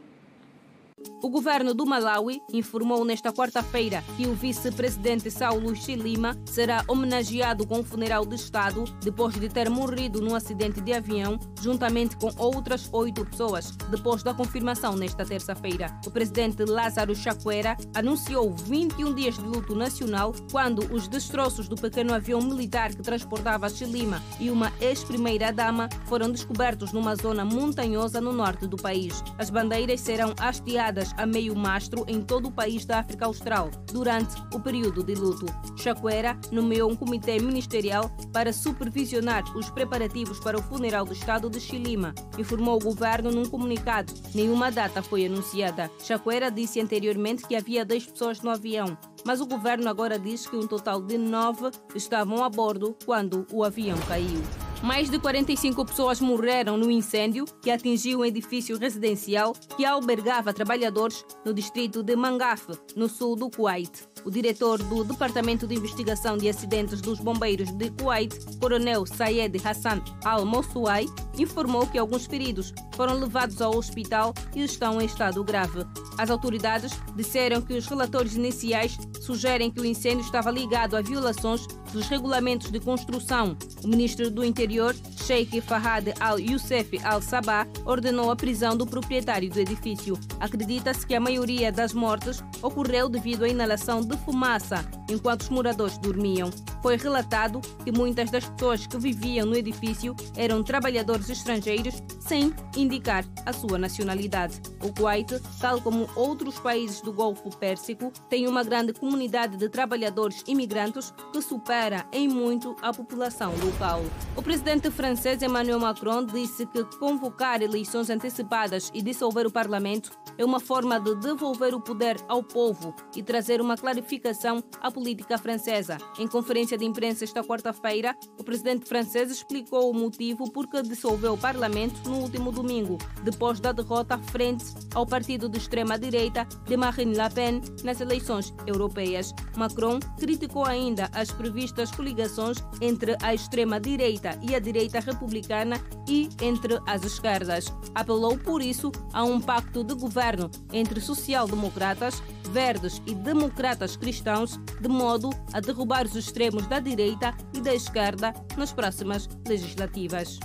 O governo do Malawi informou nesta quarta-feira que o vice-presidente Saulo Chilima será homenageado com um funeral de Estado depois de ter morrido num acidente de avião, juntamente com outras 8 pessoas, depois da confirmação nesta terça-feira. O presidente Lázaro Chakwera anunciou 21 dias de luto nacional quando os destroços do pequeno avião militar que transportava Chilima e uma ex-primeira-dama foram descobertos numa zona montanhosa no norte do país. As bandeiras serão hasteadas a meio mastro em todo o país da África Austral durante o período de luto. Chakwera nomeou um comitê ministerial para supervisionar os preparativos para o funeral do Estado de Chilima, informou o governo num comunicado. Nenhuma data foi anunciada. Chakwera disse anteriormente que havia 10 pessoas no avião, mas o governo agora diz que um total de 9 estavam a bordo quando o avião caiu. Mais de 45 pessoas morreram no incêndio que atingiu um edifício residencial que albergava trabalhadores no distrito de Mangafe, no sul do Kuwait. O diretor do Departamento de Investigação de Acidentes dos Bombeiros de Kuwait, Coronel Sayed Hassan Al-Mossouai, informou que alguns feridos foram levados ao hospital e estão em estado grave. As autoridades disseram que os relatórios iniciais sugerem que o incêndio estava ligado a violações dos regulamentos de construção. O ministro do Interior, Sheikh Fahad Al-Youssef Al-Sabah, ordenou a prisão do proprietário do edifício. Acredita-se que a maioria das mortes ocorreu devido à inalação de fumaça enquanto os moradores dormiam. Foi relatado que muitas das pessoas que viviam no edifício eram trabalhadores estrangeiros sem indicar a sua nacionalidade. O Kuwait, tal como outros países do Golfo Pérsico, tem uma grande comunidade de trabalhadores imigrantes que supera em muito a população local. O presidente francês Emmanuel Macron disse que convocar eleições antecipadas e dissolver o parlamento é uma forma de devolver o poder ao povo e trazer uma clarificação à política francesa. Em conferência de imprensa esta quarta-feira, o presidente francês explicou o motivo por que dissolveu o parlamento no último domingo, depois da derrota frente ao partido de extrema-direita de Marine Le Pen nas eleições europeias. Macron criticou ainda as previstas coligações entre a extrema-direita e a direita republicana e entre as esquerdas. Apelou, por isso, a um pacto de governo entre social-democratas, verdes e democratas cristãos, de modo a derrubar os extremos da direita e da esquerda nas próximas legislativas.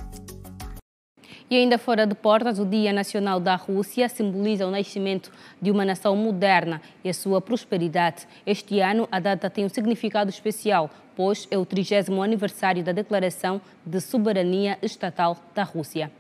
E ainda fora de portas, o Dia Nacional da Rússia simboliza o nascimento de uma nação moderna e a sua prosperidade. Este ano, a data tem um significado especial, pois é o 30º aniversário da Declaração de Soberania Estatal da Rússia.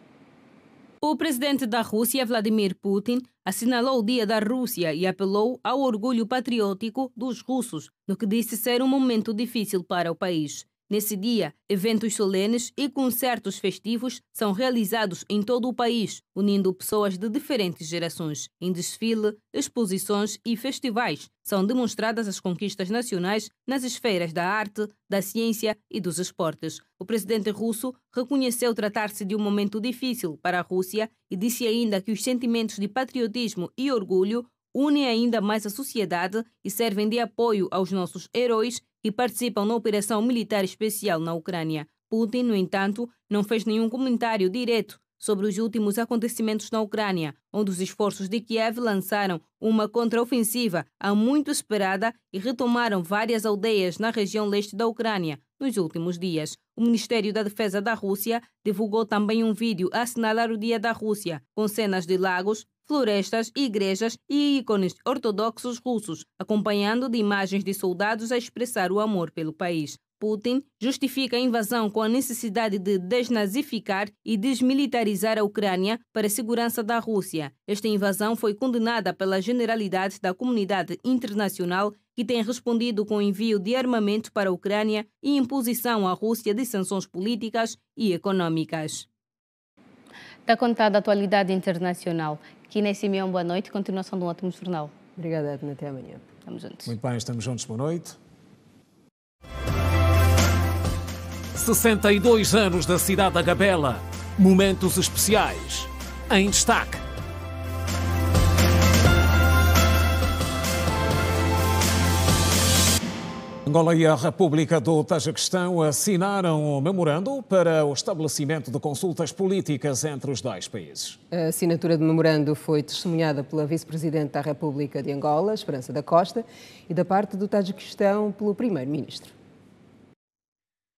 O presidente da Rússia, Vladimir Putin, assinalou o Dia da Rússia e apelou ao orgulho patriótico dos russos, no que disse ser um momento difícil para o país. Nesse dia, eventos solenes e concertos festivos são realizados em todo o país, unindo pessoas de diferentes gerações. Em desfile, exposições e festivais são demonstradas as conquistas nacionais nas esferas da arte, da ciência e dos esportes. O presidente russo reconheceu tratar-se de um momento difícil para a Rússia e disse ainda que os sentimentos de patriotismo e orgulho unem ainda mais a sociedade e servem de apoio aos nossos heróis que participam na operação militar especial na Ucrânia. Putin, no entanto, não fez nenhum comentário direto sobre os últimos acontecimentos na Ucrânia, onde os esforços de Kiev lançaram uma contraofensiva há muito esperada e retomaram várias aldeias na região leste da Ucrânia nos últimos dias. O Ministério da Defesa da Rússia divulgou também um vídeo a assinalar o Dia da Rússia, com cenas de lagos, florestas, igrejas e ícones ortodoxos russos, acompanhando de imagens de soldados a expressar o amor pelo país. Putin justifica a invasão com a necessidade de desnazificar e desmilitarizar a Ucrânia para a segurança da Rússia. Esta invasão foi condenada pela generalidade da comunidade internacional, que tem respondido com envio de armamento para a Ucrânia e imposição à Rússia de sanções políticas e econômicas. Está contada a atualidade internacional. Kina Simeão, boa noite. Continuação de um ótimo jornal. Obrigada, Edna. Até amanhã. Estamos juntos. Muito bem, estamos juntos. Boa noite. 62 anos da cidade da Gabela. Momentos especiais. Em destaque. Angola e a República do Tajiquistão assinaram um memorando para o estabelecimento de consultas políticas entre os dois países. A assinatura do memorando foi testemunhada pela vice-presidente da República de Angola, Esperança da Costa, e da parte do Tajiquistão pelo primeiro-ministro.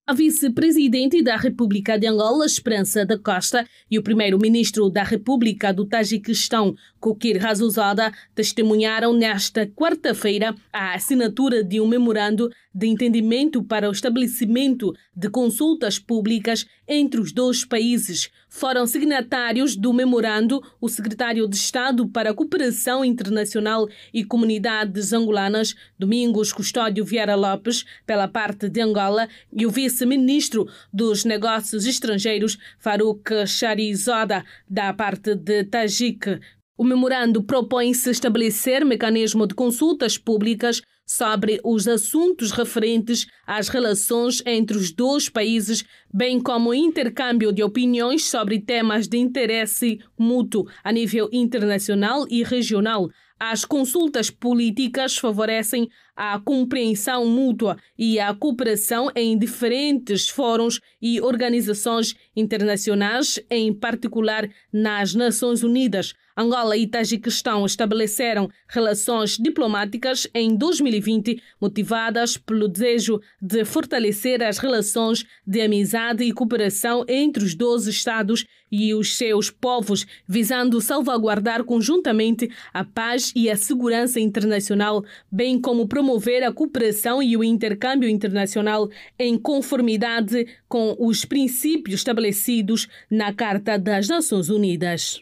A vice-presidente da República de Angola, Esperança da Costa, e o primeiro-ministro da República do Tajiquistão, Kokir Razuzada, testemunharam nesta quarta-feira a assinatura de um memorando de entendimento para o estabelecimento de consultas públicas entre os dois países. Foram signatários do memorando o secretário de Estado para a Cooperação Internacional e Comunidades Angolanas, Domingos Custódio Vieira Lopes, pela parte de Angola, e o vice-ministro dos Negócios Estrangeiros, Farouk Sharizoda, da parte de Tajique. O memorando propõe-se estabelecer mecanismo de consultas públicas sobre os assuntos referentes às relações entre os dois países, bem como intercâmbio de opiniões sobre temas de interesse mútuo a nível internacional e regional. As consultas políticas favorecem a compreensão mútua e a cooperação em diferentes fóruns e organizações internacionais, em particular nas Nações Unidas. Angola e Tajiquistão estabeleceram relações diplomáticas em 2020, motivadas pelo desejo de fortalecer as relações de amizade e cooperação entre os dois Estados e os seus povos, visando salvaguardar conjuntamente a paz e a segurança internacional, bem como promover a cooperação e o intercâmbio internacional em conformidade com os princípios estabelecidos na Carta das Nações Unidas.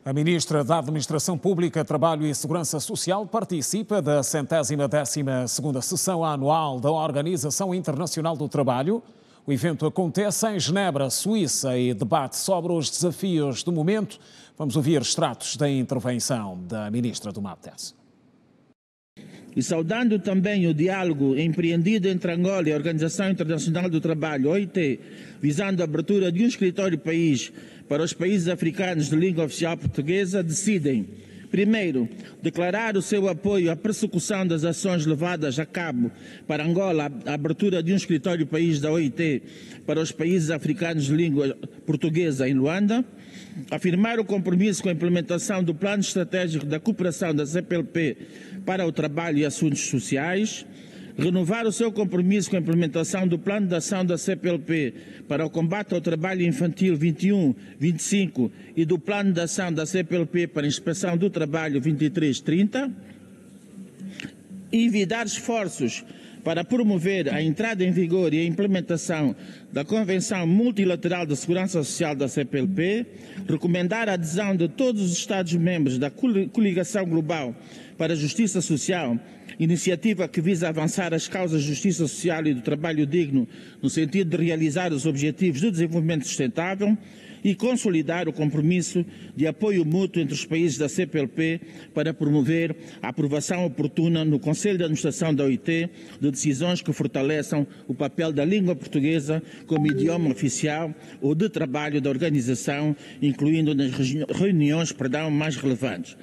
A ministra da Administração Pública, Trabalho e Segurança Social participa da 112ª sessão anual da Organização Internacional do Trabalho. O evento acontece em Genebra, Suíça, e debate sobre os desafios do momento. Vamos ouvir extratos da intervenção da ministra do MAPTES. E saudando também o diálogo empreendido entre Angola e a Organização Internacional do Trabalho, OIT, visando a abertura de um escritório país para os países africanos de língua oficial portuguesa, decidem Primeiro, declarar o seu apoio à persecução das ações levadas a cabo para Angola, a abertura de um escritório país da OIT para os países africanos de língua portuguesa em Luanda. Afirmar o compromisso com a implementação do Plano Estratégico da Cooperação da CPLP para o Trabalho e Assuntos Sociais. Renovar o seu compromisso com a implementação do Plano de Ação da CPLP para o combate ao trabalho infantil 21-25 e do Plano de Ação da CPLP para a inspeção do trabalho 23-30. Envidar esforços para promover a entrada em vigor e a implementação da Convenção Multilateral de Segurança Social da CPLP, recomendar a adesão de todos os Estados-membros da Coligação Global para a Justiça Social, iniciativa que visa avançar as causas de justiça social e do trabalho digno no sentido de realizar os Objetivos do Desenvolvimento Sustentável, e consolidar o compromisso de apoio mútuo entre os países da CPLP para promover a aprovação oportuna no Conselho de Administração da OIT de decisões que fortaleçam o papel da língua portuguesa como idioma oficial ou de trabalho da organização, incluindo nas reuniões mais relevantes.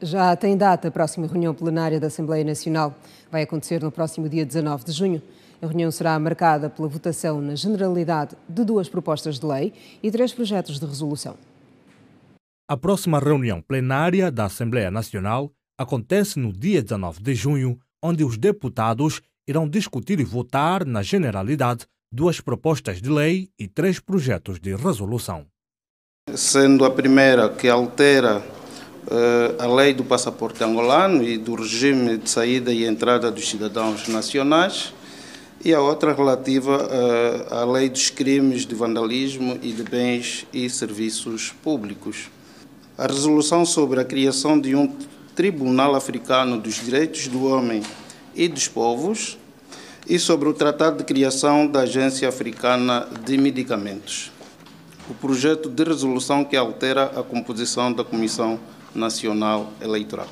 Já tem data a próxima reunião plenária da Assembleia Nacional. Vai acontecer no próximo dia 19 de junho. A reunião será marcada pela votação na generalidade de 2 propostas de lei e 3 projetos de resolução. A próxima reunião plenária da Assembleia Nacional acontece no dia 19 de junho, onde os deputados irão discutir e votar na generalidade 2 propostas de lei e 3 projetos de resolução. Sendo a primeira que altera a lei do passaporte angolano e do regime de saída e entrada dos cidadãos nacionais, e a outra relativa à lei dos crimes de vandalismo e de bens e serviços públicos. A resolução sobre a criação de um Tribunal Africano dos Direitos do Homem e dos Povos e sobre o Tratado de Criação da Agência Africana de Medicamentos. O projeto de resolução que altera a composição da Comissão Nacional Eleitoral.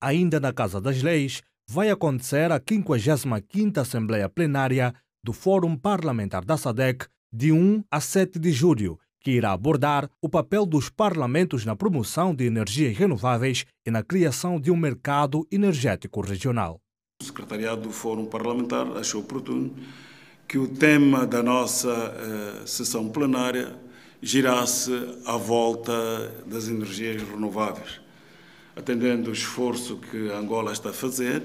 Ainda na Casa das Leis, vai acontecer a 55ª Assembleia Plenária do Fórum Parlamentar da SADC de 1 a 7 de julho, que irá abordar o papel dos parlamentos na promoção de energias renováveis e na criação de um mercado energético regional. O Secretariado do Fórum Parlamentar achou oportuno que o tema da nossa sessão plenária girasse à volta das energias renováveis, atendendo o esforço que Angola está a fazer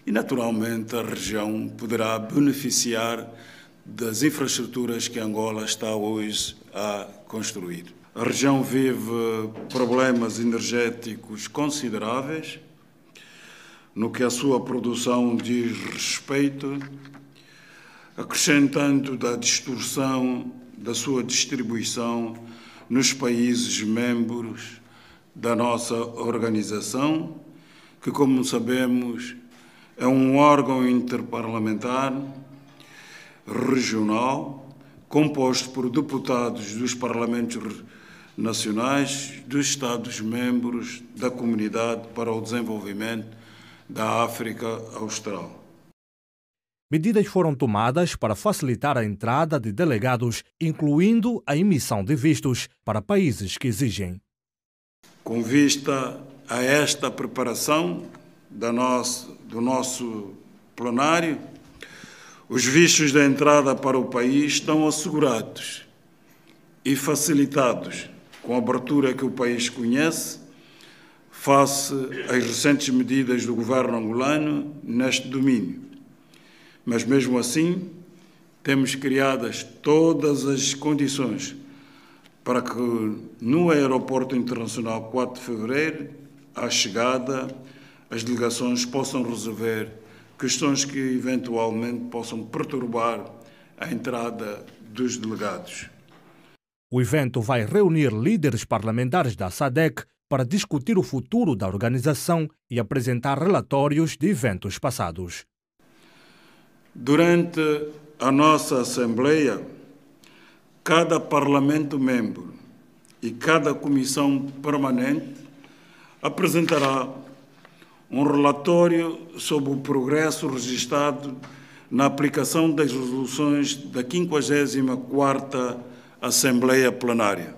e, naturalmente, a região poderá beneficiar das infraestruturas que Angola está hoje a construir. A região vive problemas energéticos consideráveis no que a sua produção diz respeito, acrescentando da distorção da sua distribuição nos países membros da nossa organização, que, como sabemos, é um órgão interparlamentar regional composto por deputados dos parlamentos nacionais dos Estados-membros da Comunidade para o Desenvolvimento da África Austral. Medidas foram tomadas para facilitar a entrada de delegados, incluindo a emissão de vistos para países que exigem. Com vista a esta preparação do nosso plenário, os vistos de entrada para o país estão assegurados e facilitados com a abertura que o país conhece face às recentes medidas do governo angolano neste domínio. Mas, mesmo assim, temos criadas todas as condições para que no Aeroporto Internacional 4 de Fevereiro, à chegada, as delegações possam resolver questões que eventualmente possam perturbar a entrada dos delegados. O evento vai reunir líderes parlamentares da SADC para discutir o futuro da organização e apresentar relatórios de eventos passados. Durante a nossa Assembleia, cada Parlamento-membro e cada Comissão Permanente apresentará um relatório sobre o progresso registrado na aplicação das resoluções da 54ª Assembleia Plenária.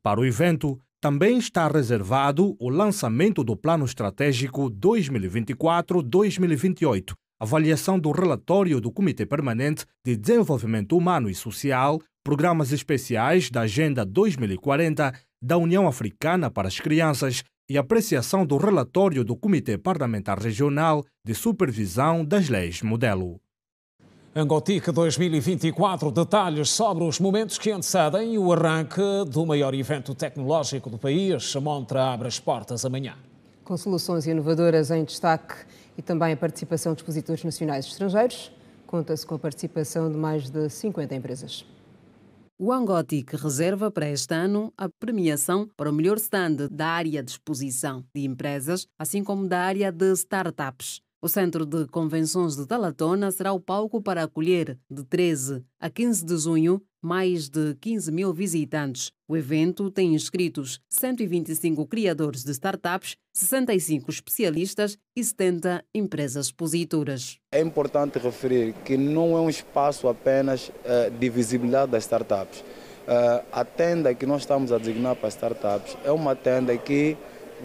Para o evento, também está reservado o lançamento do Plano Estratégico 2024-2028, avaliação do relatório do Comitê Permanente de Desenvolvimento Humano e Social, programas especiais da Agenda 2040 da União Africana para as Crianças e apreciação do relatório do Comitê Parlamentar Regional de Supervisão das Leis Modelo. Angotic 2024, detalhes sobre os momentos que antecedem o arranque do maior evento tecnológico do país. A montra abre as portas amanhã. Com soluções inovadoras em destaque e também a participação de expositores nacionais e estrangeiros, conta-se com a participação de mais de 50 empresas. O Angotic reserva para este ano a premiação para o melhor stand da área de exposição de empresas, assim como da área de startups. O Centro de Convenções de Talatona será o palco para acolher, de 13 a 15 de junho, mais de 15 mil visitantes. O evento tem inscritos 125 criadores de startups, 65 especialistas e 70 empresas expositoras. É importante referir que não é um espaço apenas de visibilidade das startups. A tenda que nós estamos a designar para startups é uma tenda que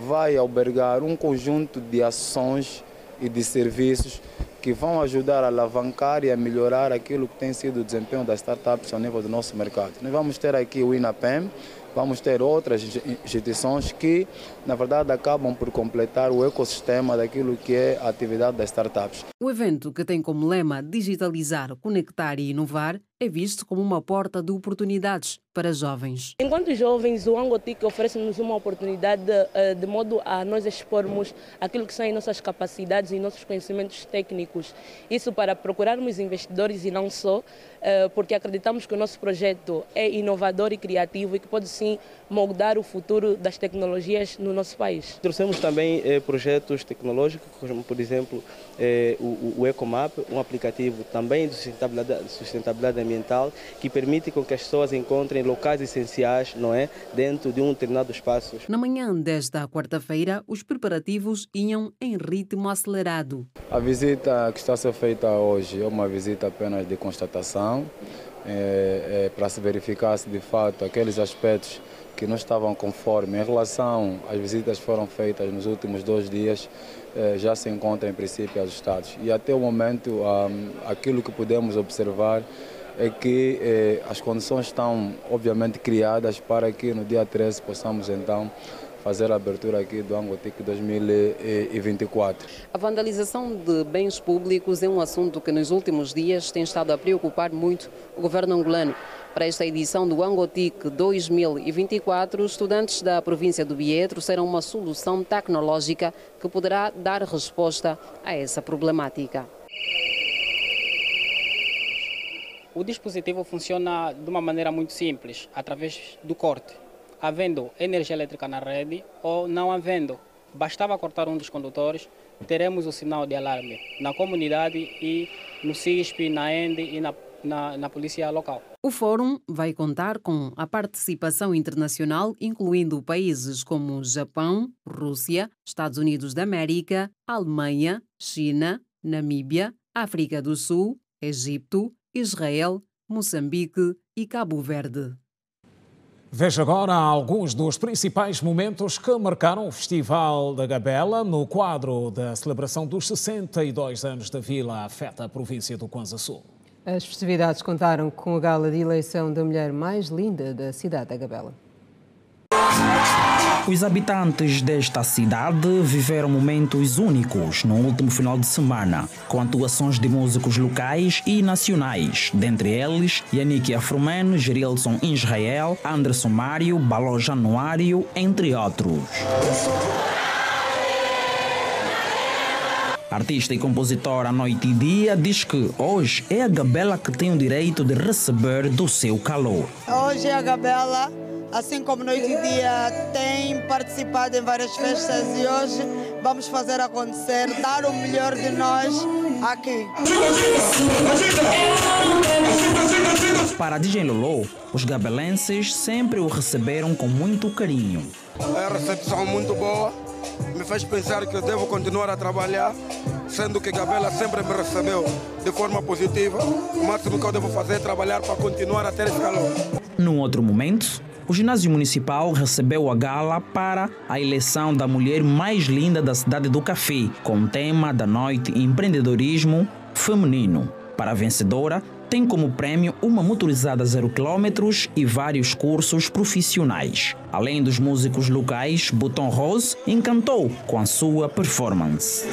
vai albergar um conjunto de ações e de serviços que vão ajudar a alavancar e a melhorar aquilo que tem sido o desempenho das startups ao nível do nosso mercado. Nós vamos ter aqui o INAPEM, vamos ter outras instituições que, na verdade, acabam por completar o ecossistema daquilo que é a atividade das startups. O evento, que tem como lema digitalizar, conectar e inovar, é visto como uma porta de oportunidades para jovens. Enquanto jovens, o Angotic oferece-nos uma oportunidade de modo a nós expormos aquilo que são as nossas capacidades e nossos conhecimentos técnicos. Isso para procurarmos investidores e não só, porque acreditamos que o nosso projeto é inovador e criativo e que pode sim moldar o futuro das tecnologias no nosso país. Trouxemos também projetos tecnológicos, como por exemplo o EcoMap, um aplicativo também de sustentabilidade ambiental que permite com que as pessoas encontrem locais essenciais, não é, dentro de um determinado espaço. Na manhã desta quarta-feira, os preparativos iam em ritmo acelerado. A visita que está a ser feita hoje é uma visita apenas de constatação, para se verificar se de fato aqueles aspectos que não estavam conforme em relação às visitas que foram feitas nos últimos 2 dias já se encontram em princípio ajustados. E até o momento aquilo que podemos observar é que as condições estão obviamente criadas para que no dia 13 possamos então fazer a abertura aqui do Angotic 2024. A vandalização de bens públicos é um assunto que nos últimos dias tem estado a preocupar muito o governo angolano. Para esta edição do Angotic 2024, os estudantes da província do Bié trouxeram uma solução tecnológica que poderá dar resposta a essa problemática. O dispositivo funciona de uma maneira muito simples, através do corte. Havendo energia elétrica na rede ou não havendo, bastava cortar um dos condutores, teremos o sinal de alarme na comunidade e no CISP, na ENDE e na polícia local. O fórum vai contar com a participação internacional, incluindo países como Japão, Rússia, Estados Unidos da América, Alemanha, China, Namíbia, África do Sul, Egito, Israel, Moçambique e Cabo Verde. Veja agora alguns dos principais momentos que marcaram o Festival da Gabela no quadro da celebração dos 62 anos da Vila Afeta, província do Kwanza Sul. As festividades contaram com a gala de eleição da mulher mais linda da cidade da Gabela. Os habitantes desta cidade viveram momentos únicos no último final de semana, com atuações de músicos locais e nacionais, dentre eles Yannick Afroman, Gerilson Israel, Anderson Mário, Baló Januário, entre outros. Artista e compositora Noite e Dia diz que hoje é a Gabela que tem o direito de receber do seu calor. Hoje é a Gabela, assim como Noite e Dia, tem participado em várias festas e hoje vamos fazer acontecer, dar o melhor de nós aqui. Para DJ Lolo, os gabelenses sempre o receberam com muito carinho. É a recepção muito boa, me fez pensar que eu devo continuar a trabalhar, sendo que Gabela sempre me recebeu de forma positiva. O máximo que eu devo fazer é trabalhar para continuar a ter esse calor. Num outro momento, o ginásio municipal recebeu a gala para a eleição da mulher mais linda da cidade do Café, com o tema da noite empreendedorismo feminino. Para a vencedora, tem como prêmio uma motorizada 0 km e vários cursos profissionais. Além dos músicos locais, Botão Rose encantou com a sua performance.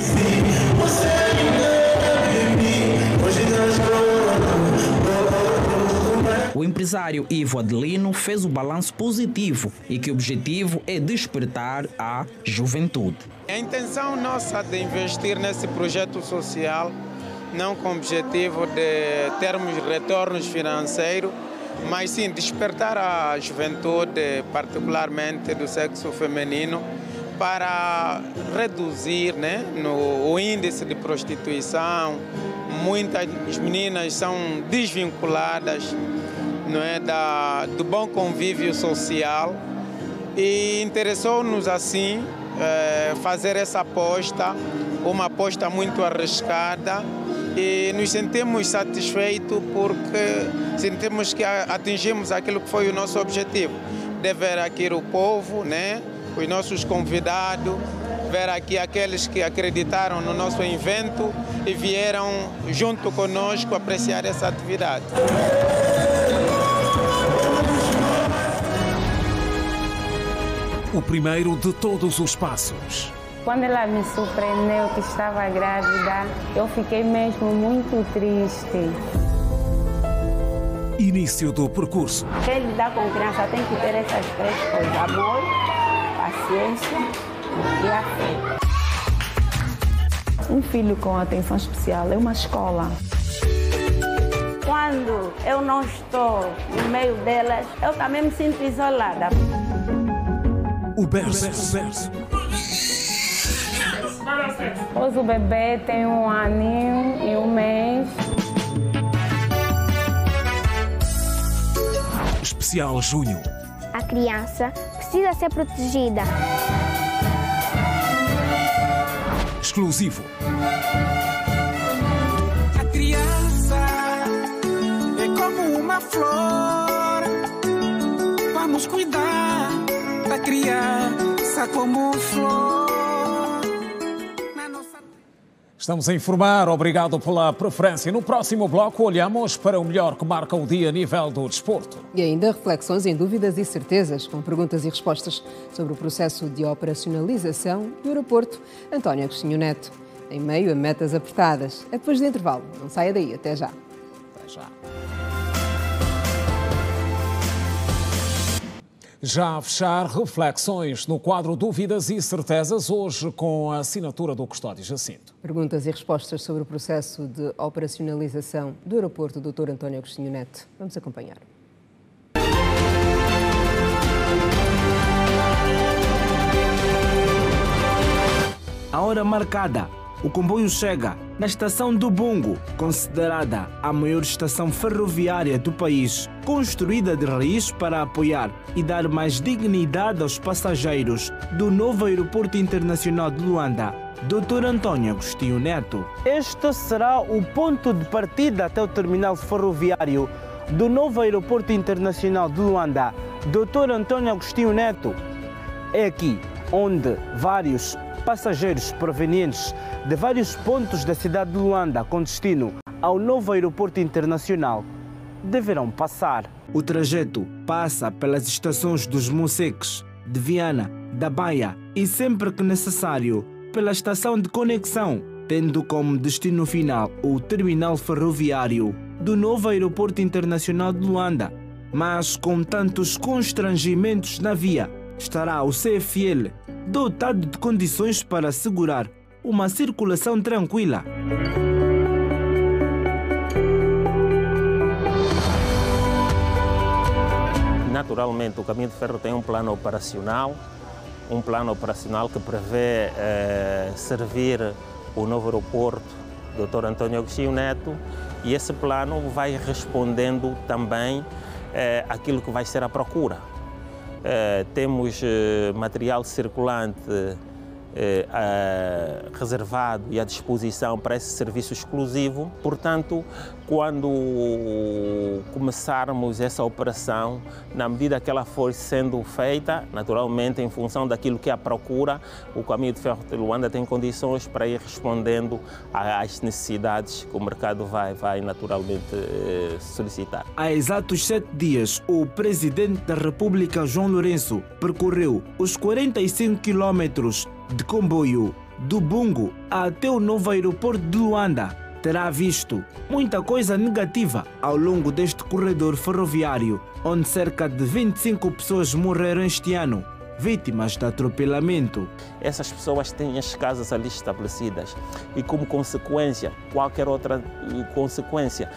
O empresário Ivo Adelino fez o balanço positivo e que o objetivo é despertar a juventude. A intenção nossa de investir nesse projeto social, não com o objetivo de termos retornos financeiros, mas sim despertar a juventude, particularmente do sexo feminino, para reduzir o índice de prostituição. Muitas meninas são desvinculadas do bom convívio social e interessou-nos assim fazer essa aposta, uma aposta muito arriscada, e nos sentimos satisfeitos porque sentimos que atingimos aquilo que foi o nosso objetivo, de ver aqui o povo, os nossos convidados, ver aqui aqueles que acreditaram no nosso evento e vieram junto conosco apreciar essa atividade. O primeiro de todos os passos. Quando ela me surpreendeu que estava grávida, eu fiquei mesmo muito triste. Início do percurso. Quem lidar com criança tem que ter essas 3 coisas: amor, paciência e a fé. Um filho com atenção especial é uma escola. Quando eu não estou no meio delas, eu também me sinto isolada. O berço. Pois o bebê tem 1 aninho e 1 mês. Especial Junho. A criança precisa ser protegida. Exclusivo. A criança é como uma flor. Vamos cuidar da criança como flor. Estamos a informar, obrigado pela preferência. No próximo bloco olhamos para o melhor que marca o dia a nível do desporto. E ainda reflexões em dúvidas e certezas, com perguntas e respostas sobre o processo de operacionalização do aeroporto António Agostinho Neto, em meio a metas apertadas. É depois do intervalo. Não saia daí, até já. Até já. Já a fechar, reflexões no quadro Dúvidas e Certezas, hoje com a assinatura do Custódio Jacinto. Perguntas e respostas sobre o processo de operacionalização do aeroporto Dr. António Agostinho Neto. Vamos acompanhar. A hora marcada. O comboio chega na estação do Bungo, considerada a maior estação ferroviária do país, construída de raiz para apoiar e dar mais dignidade aos passageiros do novo Aeroporto Internacional de Luanda, Dr. António Agostinho Neto. Este será o ponto de partida até o terminal ferroviário do novo Aeroporto Internacional de Luanda, Dr. António Agostinho Neto. É aqui onde vários passageiros provenientes de vários pontos da cidade de Luanda com destino ao novo aeroporto internacional deverão passar. O trajeto passa pelas estações dos Monseques, de Viana, da Baia e, sempre que necessário, pela estação de conexão, tendo como destino final o terminal ferroviário do novo aeroporto internacional de Luanda. Mas com tantos constrangimentos na via, estará o CFL dotado de condições para assegurar uma circulação tranquila. Naturalmente, o Caminho de Ferro tem um plano operacional que prevê servir o novo aeroporto Dr. António Agostinho Neto, e esse plano vai respondendo também àquilo que vai ser a procura. Temos material circulante reservado e à disposição para esse serviço exclusivo. Portanto, quando começarmos essa operação, na medida que ela for sendo feita, naturalmente, em função daquilo que é a procura, o Caminho de Ferro de Luanda tem condições para ir respondendo às necessidades que o mercado vai naturalmente solicitar. Há exatos 7 dias, o presidente da República, João Lourenço, percorreu os 45 quilômetros de comboio do Bungo até o novo aeroporto de Luanda. Terá visto muita coisa negativa ao longo deste corredor ferroviário, onde cerca de 25 pessoas morreram este ano, vítimas de atropelamento. Essas pessoas têm as casas ali estabelecidas e, como consequência, qualquer outra consequência,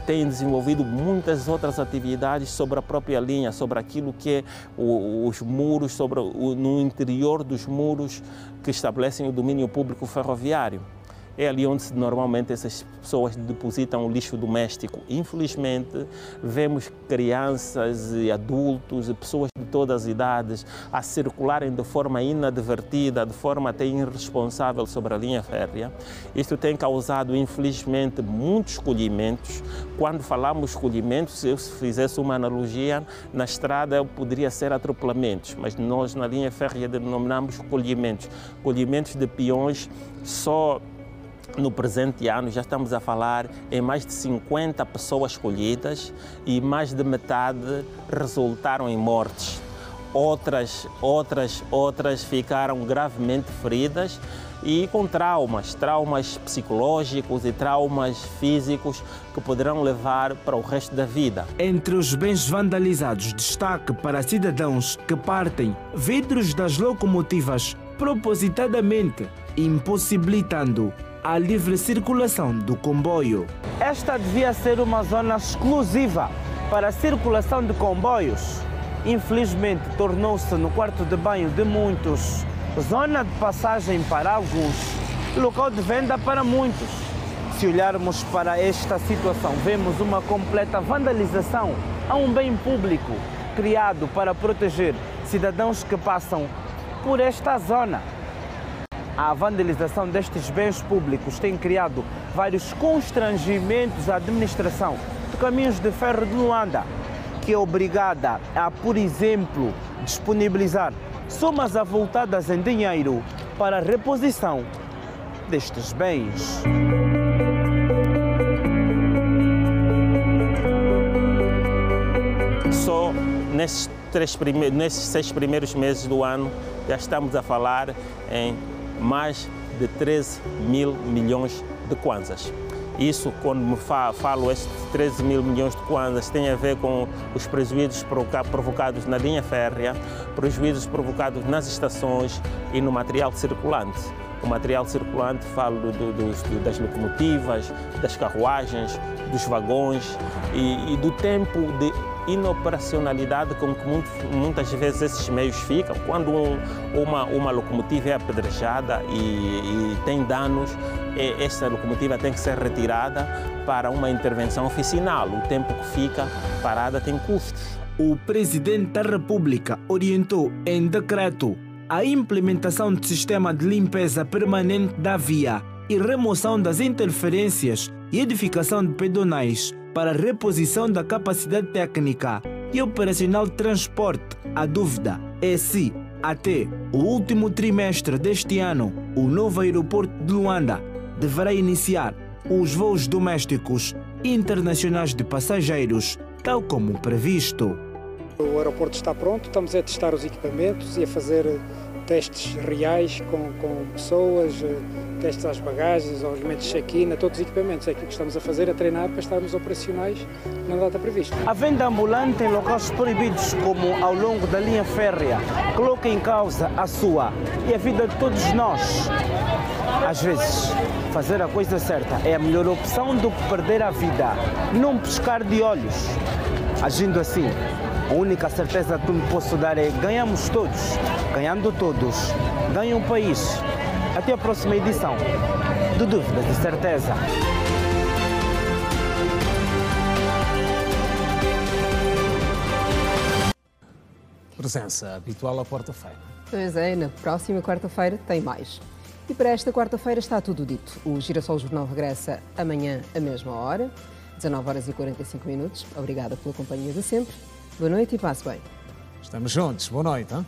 têm desenvolvido muitas outras atividades sobre a própria linha, sobre aquilo que é os muros, no interior dos muros que estabelecem o domínio público ferroviário. É ali onde normalmente essas pessoas depositam o lixo doméstico. Infelizmente, vemos crianças e adultos e pessoas de todas as idades a circularem de forma inadvertida, de forma até irresponsável sobre a linha férrea. Isto tem causado, infelizmente, muitos colhimentos. Quando falamos colhimentos, se eu fizesse uma analogia, na estrada poderia ser atropelamentos, mas nós na linha férrea denominamos colhimentos. Colhimentos de peões. Só no presente ano já estamos a falar em mais de 50 pessoas colhidas e mais de metade resultaram em mortes. Outras ficaram gravemente feridas e com traumas psicológicos e traumas físicos que poderão levar para o resto da vida. Entre os bens vandalizados, destaque para cidadãos que partem vidros das locomotivas propositadamente, impossibilitando a livre circulação do comboio. Esta devia ser uma zona exclusiva para a circulação de comboios. Infelizmente, tornou-se no quarto de banho de muitos, zona de passagem para alguns, local de venda para muitos. Se olharmos para esta situação, vemos uma completa vandalização a um bem público criado para proteger cidadãos que passam por esta zona. A vandalização destes bens públicos tem criado vários constrangimentos à administração de Caminhos de Ferro de Luanda, que é obrigada a, por exemplo, disponibilizar somas avultadas em dinheiro para a reposição destes bens. Só nesses 6 primeiros meses do ano já estamos a falar em mais de 13 mil milhões de kwanzas. Isso, quando me falo estes 13 mil milhões de kwanzas, tem a ver com os prejuízos provocados na linha férrea, prejuízos provocados nas estações e no material circulante. O material circulante, falo das locomotivas, das carruagens, dos vagões e do tempo de inoperacionalidade com que muitas vezes esses meios ficam. Quando uma locomotiva é apedrejada e tem danos, esta locomotiva tem que ser retirada para uma intervenção oficinal. O tempo que fica parada tem custos. O Presidente da República orientou em decreto a implementação do sistema de limpeza permanente da via e remoção das interferências e edificação de pedonais para reposição da capacidade técnica e operacional de transporte. A dúvida é se, até o último trimestre deste ano, o novo aeroporto de Luanda deverá iniciar os voos domésticos e internacionais de passageiros, tal como previsto. O aeroporto está pronto, estamos a testar os equipamentos e a fazer testes reais com pessoas, testes às bagagens, aos elementos de check-in, a todos os equipamentos. É aquilo que estamos a fazer, a treinar para estarmos operacionais na data prevista. A venda ambulante em locais proibidos, como ao longo da linha férrea, coloca em causa a sua e a vida de todos nós. Às vezes, fazer a coisa certa é a melhor opção do que perder a vida, num piscar de olhos. Agindo assim, a única certeza que me posso dar é ganhamos todos. Ganhando todos, ganha o país. Até a próxima edição do Dúvidas de Certeza. Presença habitual à quarta-feira. Pois é, na próxima quarta-feira tem mais. E para esta quarta-feira está tudo dito. O Girassol Jornal regressa amanhã à mesma hora, 19h45. Obrigada pela companhia de sempre. Boa noite e passe bem. Estamos juntos. Boa noite. Hein?